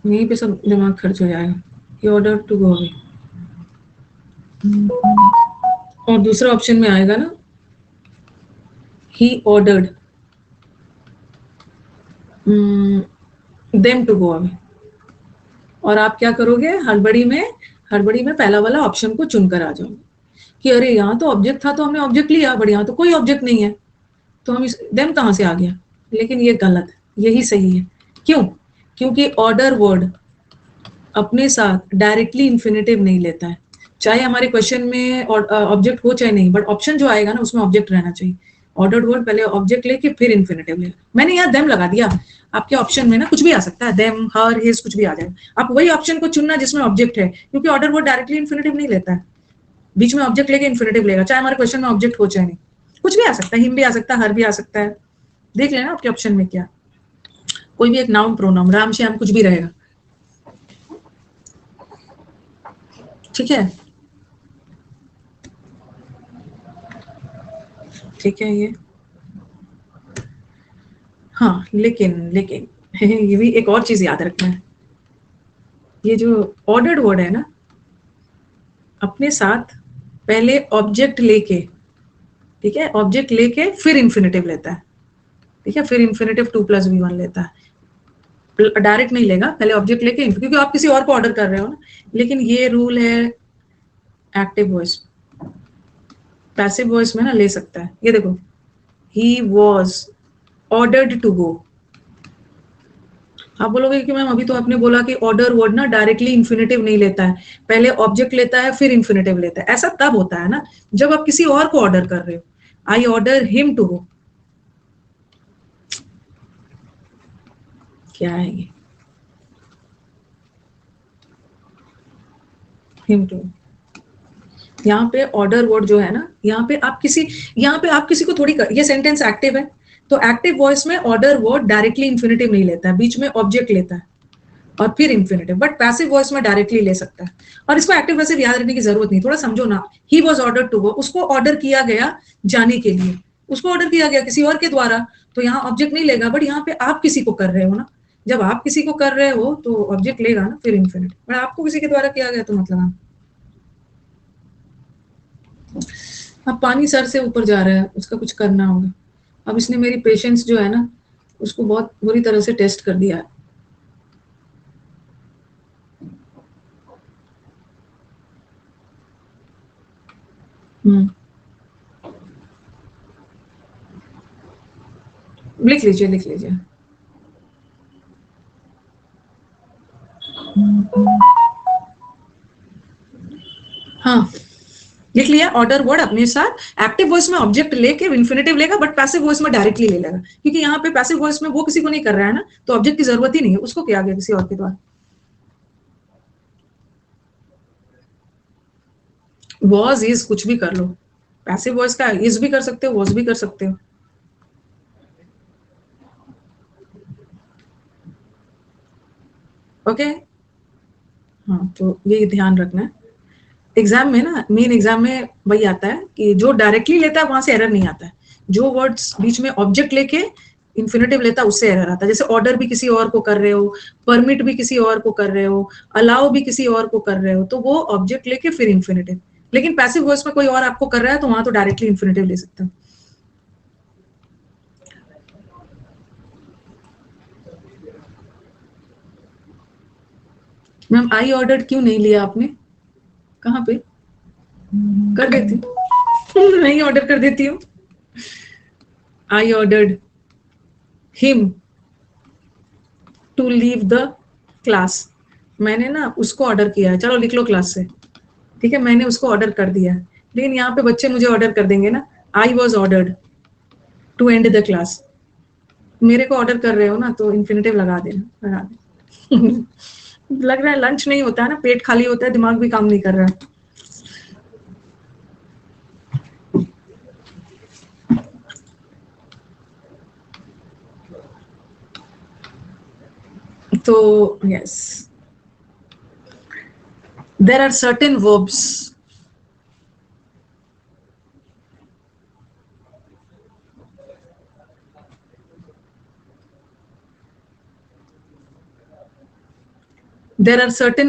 यहीं पे सब दिमाग खर्च हो जाएगा, he ordered to go away. और दूसरा ऑप्शन में आएगा ना, he ordered them to go away, और आप क्या करोगे, हड़बड़ी में पहला वाला ऑप्शन को चुनकर आ जाओगे कि अरे यहाँ तो ऑब्जेक्ट था, तो हमने ऑब्जेक्ट लिया, बट यहाँ तो कोई ऑब्जेक्ट नहीं है, तो हम इस देम कहाँ से आ गया। लेकिन ये गलत है, यही सही है। क्यों, क्योंकि ऑर्डर वर्ड अपने साथ डायरेक्टली इन्फिनेटिव नहीं लेता है, चाहे हमारे क्वेश्चन में ऑब्जेक्ट हो चाहे नहीं, बट ऑप्शन जो आएगा ना उसमें ऑब्जेक्ट रहना चाहिए। ऑर्डर्ड वर्ड पहले ऑब्जेक्ट लेके फिर इन्फिनेटिव लेगा, मैंने यहाँ देम लगा दिया, आपके ऑप्शन में ना कुछ भी आ सकता है, देम हर हिज कुछ भी आ जाएगा, आप वही ऑप्शन को चुनना जिसमें ऑब्जेक्ट है, क्योंकि ऑर्डर वर्ड डायरेक्टली इन्फिनेटिव नहीं लेता है, बीच में ऑब्जेक्ट लेके इन्फिनेटिव लेगा, चाहे हमारे क्वेश्चन में ऑब्जेक्ट हो चाहे नहीं, कुछ भी आ सकता है, हिम भी आ सकता है, हर भी आ सकता है, देख लेना आपके ऑप्शन में क्या, कोई भी एक नाउन प्रोनाउन, राम श्याम कुछ भी रहेगा, ठीक है, ठीक है ये, हाँ लेकिन ये भी एक और चीज याद रखना है, ये जो ऑर्डर्ड वर्ड है ना, अपने साथ पहले ऑब्जेक्ट लेके, ठीक है, ऑब्जेक्ट लेके फिर इन्फिनेटिव लेता है, ठीक है, फिर इन्फिनेटिव 2+v1 लेता है, डायरेक्ट नहीं लेगा, पहले ऑब्जेक्ट लेके, क्योंकि आप किसी और को ऑर्डर कर रहे हो ना। लेकिन ये रूल है एक्टिव वॉइस, पैसिव वॉइस में ना ले सकता है, ये देखो, he was ordered to go, आप बोलोगे कि मैम अभी तो आपने बोला कि ऑर्डर वर्ड ना डायरेक्टली इन्फिनेटिव नहीं लेता है, पहले ऑब्जेक्ट लेता है फिर इन्फिनेटिव लेता है, ऐसा तब होता है ना जब आप किसी और को ऑर्डर कर रहे हो, I order him to go, क्या है ये, हिम टू, यहाँ पे ऑर्डर वर्ड जो है ना, यहाँ पे आप किसी को थोड़ी ये सेंटेंस एक्टिव है, तो एक्टिव वॉइस में ऑर्डर वर्ड डायरेक्टली इन्फिनेटिव नहीं लेता है, बीच में ऑब्जेक्ट लेता है और फिर इन्फिनेटिव, बट पैसिव वॉइस में डायरेक्टली ले सकता है, और इसको एक्टिव पैसिव याद रखने की जरूरत नहीं, थोड़ा समझो ना, he was order to go, उसको ऑर्डर किया गया जाने के लिए, उसको ऑर्डर किया गया किसी और के द्वारा, तो यहाँ ऑब्जेक्ट नहीं लेगा, बट यहाँ पे आप किसी को कर रहे हो ना, जब आप किसी को कर रहे हो तो ऑब्जेक्ट लेगा ना फिर इन्फिनेटिव, बट आपको किसी के द्वारा किया गया तो मतलब अब पानी सर से ऊपर जा रहा है, उसका कुछ करना होगा, अब इसने मेरी पेशेंस जो है ना उसको बहुत बुरी तरह से टेस्ट कर दिया है। हम्म लिख लीजिए, लिख लीजिए। हाँ, लिख लिया। ऑर्डर वर्ड अपने साथ एक्टिव वॉइस में ऑब्जेक्ट लेके इन्फिनेटिव लेगा, बट पैसिव वॉइस में डायरेक्टली ले लेगा, क्योंकि यहाँ पे पैसिव वॉइस में वो किसी को नहीं कर रहा है ना, तो ऑब्जेक्ट की जरूरत ही नहीं है, उसको किया गया किसी और के द्वारा। वॉज इज कुछ भी कर लो, पैसिव वॉइस का इज भी कर सकते हो, वॉज भी कर सकते हो। ओके, हाँ, तो ये ध्यान रखना है। एग्जाम में ना, मेन एग्जाम में वही आता है कि जो डायरेक्टली लेता है वहां से एरर नहीं आता है, जो वर्ड्स बीच में ऑब्जेक्ट लेके इन्फिनेटिव लेता है उससे एरर आता है। जैसे ऑर्डर भी किसी और को कर रहे हो, परमिट भी किसी और को कर रहे हो, अलाउ भी किसी और को कर रहे हो, तो वो ऑब्जेक्ट लेके फिर इन्फिनेटिव। लेकिन पैसिव वॉइस में कोई और आपको कर रहा है तो वहां तो डायरेक्टली इन्फिनेटिव ले सकते हो। मैम आई ऑर्डर क्यों नहीं लिया आपने? कहाँ पे? कर देती हूँ। नहीं, ऑर्डर कर देती हूँ। I ordered him to leave the class. मैंने ना उसको ऑर्डर किया है, चलो लिख लो क्लास से, ठीक है, मैंने उसको ऑर्डर कर दिया है। लेकिन यहाँ पे बच्चे मुझे ऑर्डर कर देंगे ना, I was ordered to end the class. मेरे को ऑर्डर कर रहे हो ना, तो इन्फिनेटिव लगा देना, लगा दे। लग रहा है लंच नहीं होता है ना, पेट खाली होता है, दिमाग भी काम नहीं कर रहा है। तो yes, there are certain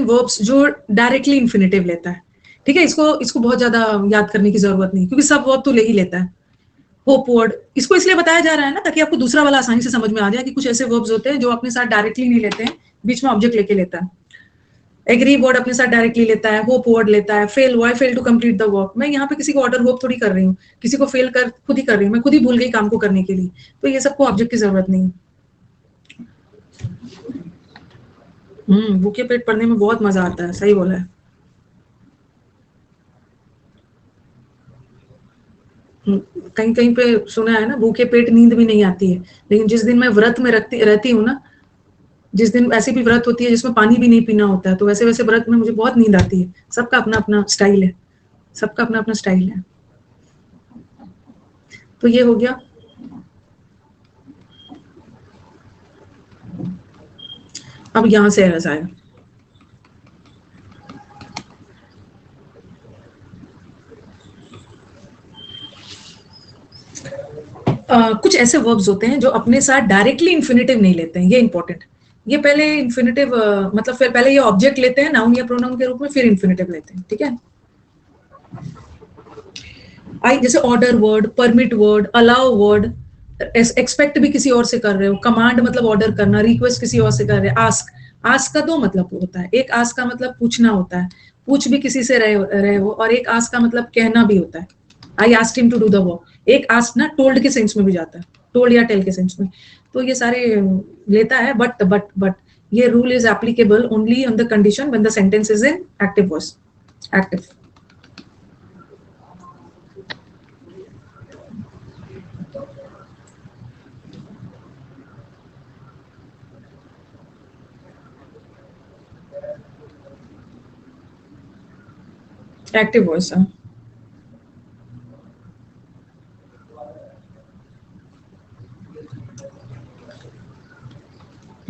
verbs जो डायरेक्टली इन्फिनेटिव लेता है, ठीक है। इसको इसको बहुत ज्यादा याद करने की जरूरत नहीं, क्योंकि सब वर्ब तो ले ही लेता है। होप वर्ड इसको इसलिए बताया जा रहा है ना, ताकि आपको दूसरा वाला आसानी से समझ में आ जाए कि कुछ ऐसे वर्ब्स होते हैं जो अपने साथ डायरेक्टली नहीं लेते हैं, बीच में ऑब्जेक्ट लेके लेता है। एग्री वर्ड अपने साथ डायरेक्टली लेता है, होप वर्ड लेता है, fail, why fail to complete the work. मैं यहाँ पे किसी को ऑर्डर होप थोड़ी कर रही हूँ, किसी को फेल कर खुद ही कर रही हूँ, मैं खुद ही भूल गई काम को करने के लिए, तो ये सबको ऑब्जेक्ट की जरूरत नहीं है। भूखे पेट पढ़ने में बहुत मजा आता है, सही बोला है। कहीं कहीं पे सुना है ना, भूखे पेट नींद भी नहीं आती है। लेकिन जिस दिन मैं व्रत में रहती हूँ ना, जिस दिन ऐसी भी व्रत होती है जिसमें पानी भी नहीं पीना होता है, तो वैसे वैसे व्रत में मुझे बहुत नींद आती है। सबका अपना अपना स्टाइल है, सबका अपना अपना स्टाइल है। तो ये हो गया। अब यहां से एरर्स आएगा। कुछ ऐसे वर्ब्स होते हैं जो अपने साथ डायरेक्टली इन्फिनेटिव नहीं लेते हैं, ये इंपॉर्टेंट। ये पहले इन्फिनेटिव मतलब फिर पहले ये ऑब्जेक्ट लेते हैं नाउन या प्रोनाउन के रूप में, फिर इन्फिनेटिव लेते हैं, ठीक है। आई जैसे order word, permit word, allow word, expect भी किसी और से कर रहे हो, कमांड मतलब ऑर्डर करना, रिक्वेस्ट किसी और से कर रहे हैं, आस्क, आस्क का दो मतलब होता है। एक आस्क का मतलब पूछना होता है, पूछ भी किसी से रहे हो, और एक आस्क का मतलब कहना भी होता है। I asked him to do the work. एक आस्क ना टोल्ड के सेंस में भी जाता है, टोल्ड या टेल के सेंस में। तो ये सारे लेता है, बट ये rule is applicable only on the condition when the sentence is in active voice, active. Active voice है।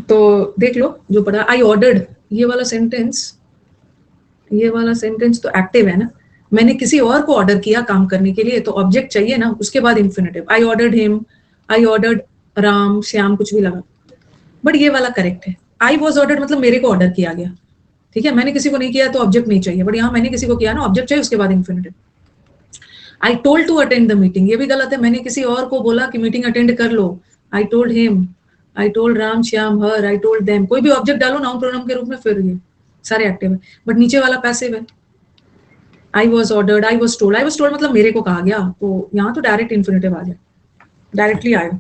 तो देख लो जो पढ़ा, आई ऑर्डर्ड, ये वाला सेंटेंस तो एक्टिव है ना। मैंने किसी और को ऑर्डर किया काम करने के लिए, तो ऑब्जेक्ट चाहिए ना, उसके बाद इन्फिनेटिव। आई ऑर्डर्ड हिम, आई ऑर्डर्ड राम, श्याम, कुछ भी लगा, बट ये वाला करेक्ट है। आई वॉज ऑर्डर्ड मतलब मेरे को ऑर्डर किया गया, ठीक है, मैंने किसी को नहीं किया तो ऑब्जेक्ट नहीं चाहिए, बट यहाँ मैंने किसी को किया ना, ऑब्जेक्ट चाहिए, उसके बाद infinitive. I told to attend the meeting, ये भी गलत है, मैंने किसी और को बोला कि मीटिंग अटेंड कर लो। I told him, I told Ram, Shyam, her, I told them. कोई भी ऑब्जेक्ट डालो नाउन प्रोनाउन के रूप में, फिर ये सारे एक्टिव है, बट नीचे वाला पैसिव है। आई was ordered, I was told मतलब मेरे को कहा गया, तो यहाँ तो डायरेक्ट इन्फिनेटिव आ जाए, डायरेक्टली आए।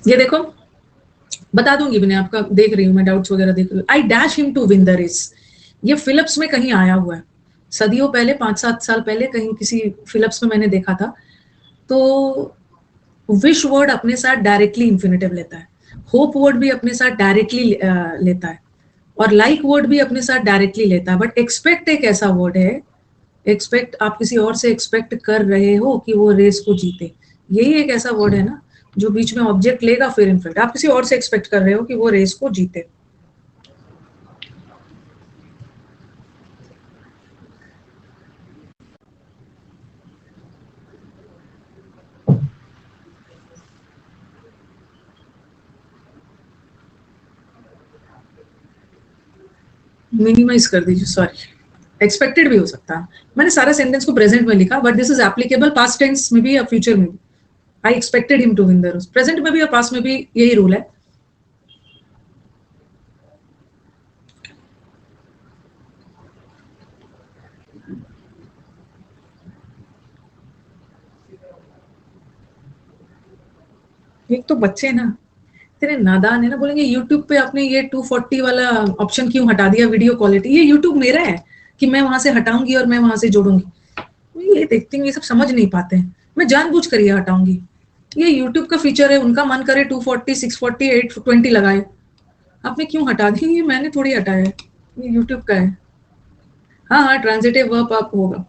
ये देखो, बता दूंगी मैंने, आपका देख रही हूँ मैं, डाउट्स वगैरह देख रही हूँ। I dash him to win the race, ये फिलिप्स में कहीं आया हुआ है, सदियों पहले, 5-7 साल पहले कहीं किसी फिलिप्स में मैंने देखा था। तो विश वर्ड अपने साथ डायरेक्टली इंफिनिटिव लेता है, होप वर्ड भी अपने साथ डायरेक्टली लेता है, और लाइक वर्ड भी अपने साथ डायरेक्टली लेता है। बट एक्सपेक्ट एक ऐसा वर्ड है, एक्सपेक्ट आप किसी और से एक्सपेक्ट कर रहे हो कि वो रेस को जीते, यही एक ऐसा वर्ड है ना जो बीच में ऑब्जेक्ट लेगा, फिर इनफैक्ट आप किसी और से एक्सपेक्ट कर रहे हो कि वो रेस को जीते। मिनिमाइज कर दीजिए, सॉरी, एक्सपेक्टेड भी हो सकता है। मैंने सारा सेंटेंस को प्रेजेंट में लिखा, but this is applicable past tense में भी या फ्यूचर में भी। I expected him to win the race, present में भी और पास्ट में भी यही रूल है। एक तो बच्चे ना तेरे नादान है ना, बोलेंगे यूट्यूब पे आपने ये 240 वाला ऑप्शन क्यों हटा दिया, वीडियो क्वालिटी, ये यूट्यूब मेरा है कि मैं वहां से हटाऊंगी और मैं वहां से जोड़ूंगी। ये देखती हूँ, ये सब समझ नहीं पाते हैं, मैं जानबूझ कर ये हटाऊंगी। ये यूट्यूब का फीचर है, उनका मन करे 240, 640, 820 लगाए, आपने क्यों हटा दी, ये मैंने थोड़ी हटाया है, ये यूट्यूब का है। हाँ हाँ, ट्रांजिटिव वर्ब आप होगा।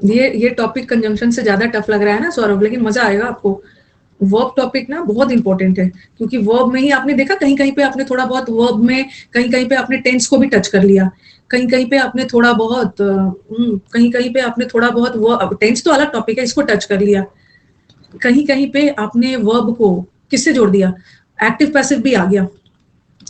ये टॉपिक कंजंक्शन से ज्यादा टफ लग रहा है ना सौरभ, लेकिन मजा आएगा आपको। वर्ब टॉपिक ना बहुत इंपॉर्टेंट है, क्योंकि वर्ब में ही आपने देखा, कहीं कहीं पे आपने थोड़ा बहुत वर्ब में, कहीं कहीं पे आपने टेंस को भी टच कर लिया, कहीं कहीं पे आपने थोड़ा बहुत कहीं कहीं पे आपने थोड़ा बहुत, टेंस तो अलग टॉपिक है, इसको टच कर लिया। कहीं कहीं पे आपने वर्ब को किससे जोड़ दिया, एक्टिव पैसिव भी आ गया,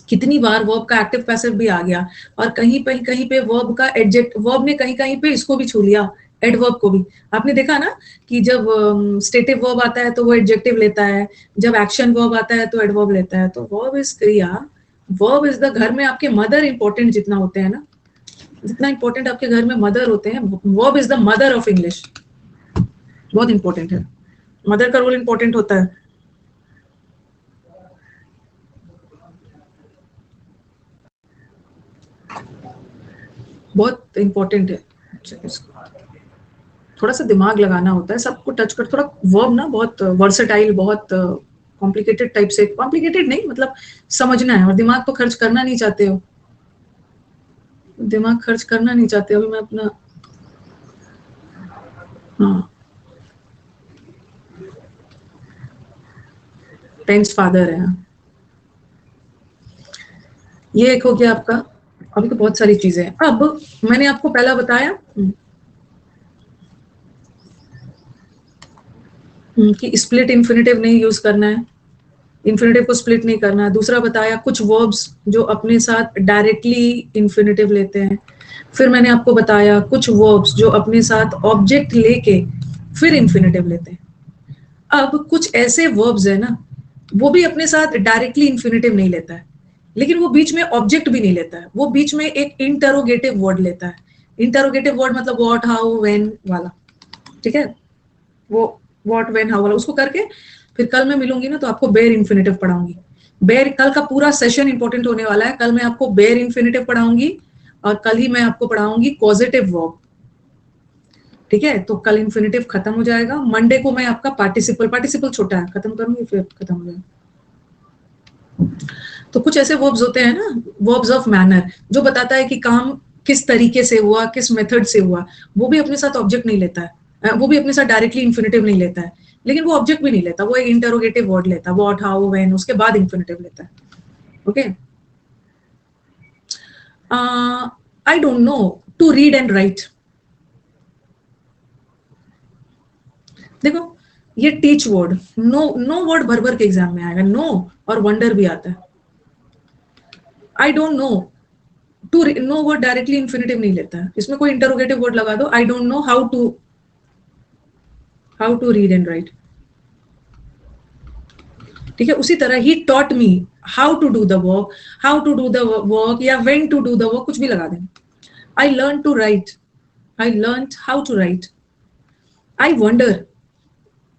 कितनी बार वर्ब का एक्टिव पैसिव भी आ गया। और कहीं पे वर्ब का एडजेक्ट, वर्ब ने कहीं कहीं पे इसको भी छू लिया, एडवर्ब को भी। आपने देखा ना कि जब स्टेटिव वर्ब आता है तो वो एडजेक्टिव लेता है, जब एक्शन वर्ब आता है तो एडवर्ब लेता है। तो वर्ब इज क्रिया, वर्ब इज द, घर में आपके मदर इंपॉर्टेंट जितना होते हैं ना, जितना इंपॉर्टेंट आपके घर में मदर होते हैं, verb is the mother of English, बहुत इंपॉर्टेंट है, मदर का रोल इंपॉर्टेंट होता है। बहुत इंपॉर्टेंट है। थोड़ा सा दिमाग लगाना होता है, सबको टच कर, थोड़ा वर्ब ना बहुत वर्सेटाइल, बहुत कॉम्प्लिकेटेड टाइप से, कॉम्प्लिकेटेड नहीं मतलब समझना है, और दिमाग तो खर्च करना नहीं चाहते हो, दिमाग खर्च करना नहीं चाहते। अभी मैं अपना, हाँ, टेंस फादर है, हाँ। ये एक हो गया आपका। अभी तो बहुत सारी चीजें हैं। अब मैंने आपको पहला बताया कि स्प्लिट इंफिनिटिव नहीं यूज करना है, इंफिनिटिव को स्प्लिट नहीं करना है। दूसरा बताया कुछ वर्ब्स जो अपने साथ डायरेक्टली इंफिनिटिव लेते हैं। फिर मैंने आपको बताया कुछ वर्ब्स जो अपने साथ ऑब्जेक्ट लेके फिर इंफिनिटिव लेते हैं। अब कुछ ऐसे वर्ब्स है ना, वो भी अपने साथ डायरेक्टली इंफिनिटिव नहीं लेता है, लेकिन वो बीच में ऑब्जेक्ट भी नहीं लेता है, वो बीच में एक इंटरोगेटिव वर्ड लेता है। इंटरोगेटिव वर्ड मतलब व्हाट, हाउ, व्हेन वाला, ठीक है, वो व्हाट, व्हेन, हाउ वाला उसको करके फिर कल मैं मिलूंगी ना तो आपको बेयर इन्फिनेटिव पढ़ाऊंगी। बेयर, कल का पूरा सेशन इंपॉर्टेंट होने वाला है, कल मैं आपको बेयर इन्फिनेटिव पढ़ाऊंगी, और कल ही मैं आपको पढ़ाऊंगी कॉजेटिव वर्ब, ठीक है। तो कल इन्फिनेटिव खत्म हो जाएगा, मंडे को मैं आपका पार्टिसिपल, पार्टिसिपल छोटा है, खत्म करूंगी फिर खत्म हो जाएगा। तो कुछ ऐसे वर्ब्स होते हैं ना, वर्ब्स ऑफ मैनर, जो बताता है कि काम किस तरीके से हुआ, किस मेथड से हुआ, वो भी अपने साथ ऑब्जेक्ट नहीं लेता है, वो भी अपने साथ डायरेक्टली इन्फिनेटिव नहीं लेता है, लेकिन वो ऑब्जेक्ट भी नहीं लेता, वो एक इंटरोगेटिव वर्ड लेता है, व्हाट, हाउ, व्हेन, उसके बाद इन्फिनेटिव लेता है। Okay, I don't know, to read and write. देखो, ये teach word, no, no word भर भर के एग्जाम में आएगा, नो और वंडर भी आता है। I don't know, to know word directly infinitive नहीं लेता है, इसमें कोई इंटरोगेटिव वर्ड लगा दो, I don't know how to read and write, ठीक है। उसी तरह ही taught me how to do the work, how to do the work, या when to do the work, कुछ भी लगा दें। I learn to write, I learn how to write. I wonder,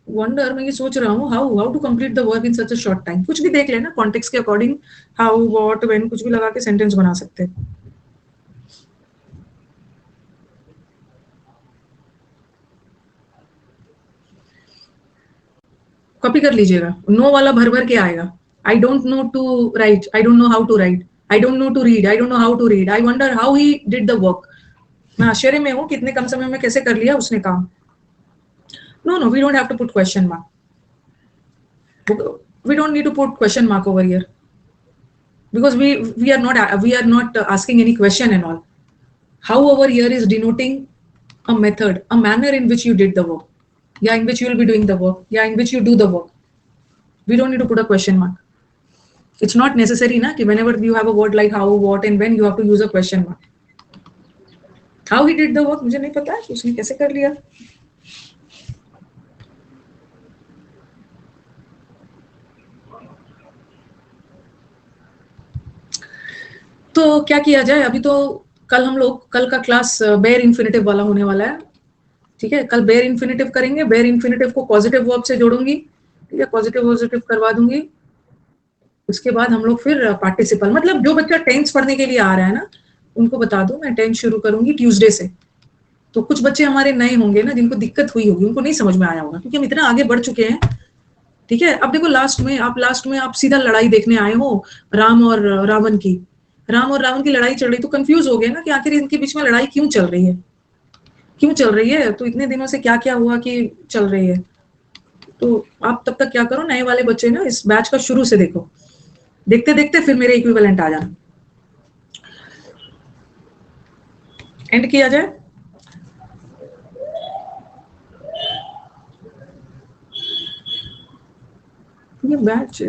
wonder, मैं ये सोच रहा हूँ how how to complete the work in such a short time. कुछ भी देख लेना कॉन्टेक्स्ट के अकॉर्डिंग, हाउ, व्हाट, व्हेन, कुछ भी लगा के सेंटेंस बना सकते हैं। कॉपी कर लीजिएगा, नो वाला भर भर के आएगा। I don't know to write, I don't know how to write, I don't know to read, I don't know how to read, I wonder how he did the work. मैं आश्चर्य में हूँ कितने कम समय में कैसे कर लिया उसने काम। No no, we don't have to put question mark, we don't need to put question mark over here, because we are not asking any question and all. How over here is denoting a method, a manner in which you did the work, yeah, in which you will be doing the work, yeah, in which you do the work. We don't need to put a question mark. It's not necessary na ki whenever you have a word like how, what and when, you have to use a question mark. How he did the work मुझे नहीं पता है उसने कैसे कर लिया। तो क्या किया जाए अभी। तो कल का क्लास बेयर इन्फिनेटिव वाला होने वाला है, ठीक है। कल बेयर इन्फिनेटिव करेंगे, बेयर इन्फिनेटिव को पॉजिटिव वर्ब से जोड़ूंगी, ठीक है, पॉजिटिव करवा दूंगी। उसके बाद हम लोग फिर पार्टिसिपल, मतलब जो बच्चा टेंस पढ़ने के लिए आ रहा है ना उनको बता दूं, मैं टेंस शुरू करूंगी ट्यूसडे से। तो कुछ बच्चे हमारे नए होंगे ना, जिनको दिक्कत हुई होगी, उनको नहीं समझ में आया होगा क्योंकि हम इतना आगे बढ़ चुके हैं, ठीक है। अब देखो लास्ट में आप सीधा लड़ाई देखने आए हो राम और रावण की। राम और रावण की लड़ाई चल रही, तो कंफ्यूज हो गए ना कि आखिर इनके बीच में लड़ाई क्यों चल रही है, क्यों चल रही है, तो इतने दिनों से क्या क्या हुआ कि चल रही है। तो आप तब तक क्या करो, नए वाले बच्चे ना इस बैच का शुरू से देखो, देखते देखते फिर मेरे इक्विवेलेंट आ जाना। एंड किया जाए। ये बैच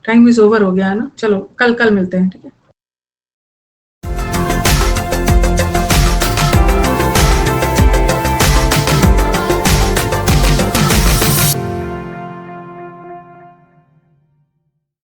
टाइम इज ओवर हो गया है ना, चलो कल मिलते हैं, ठीक है।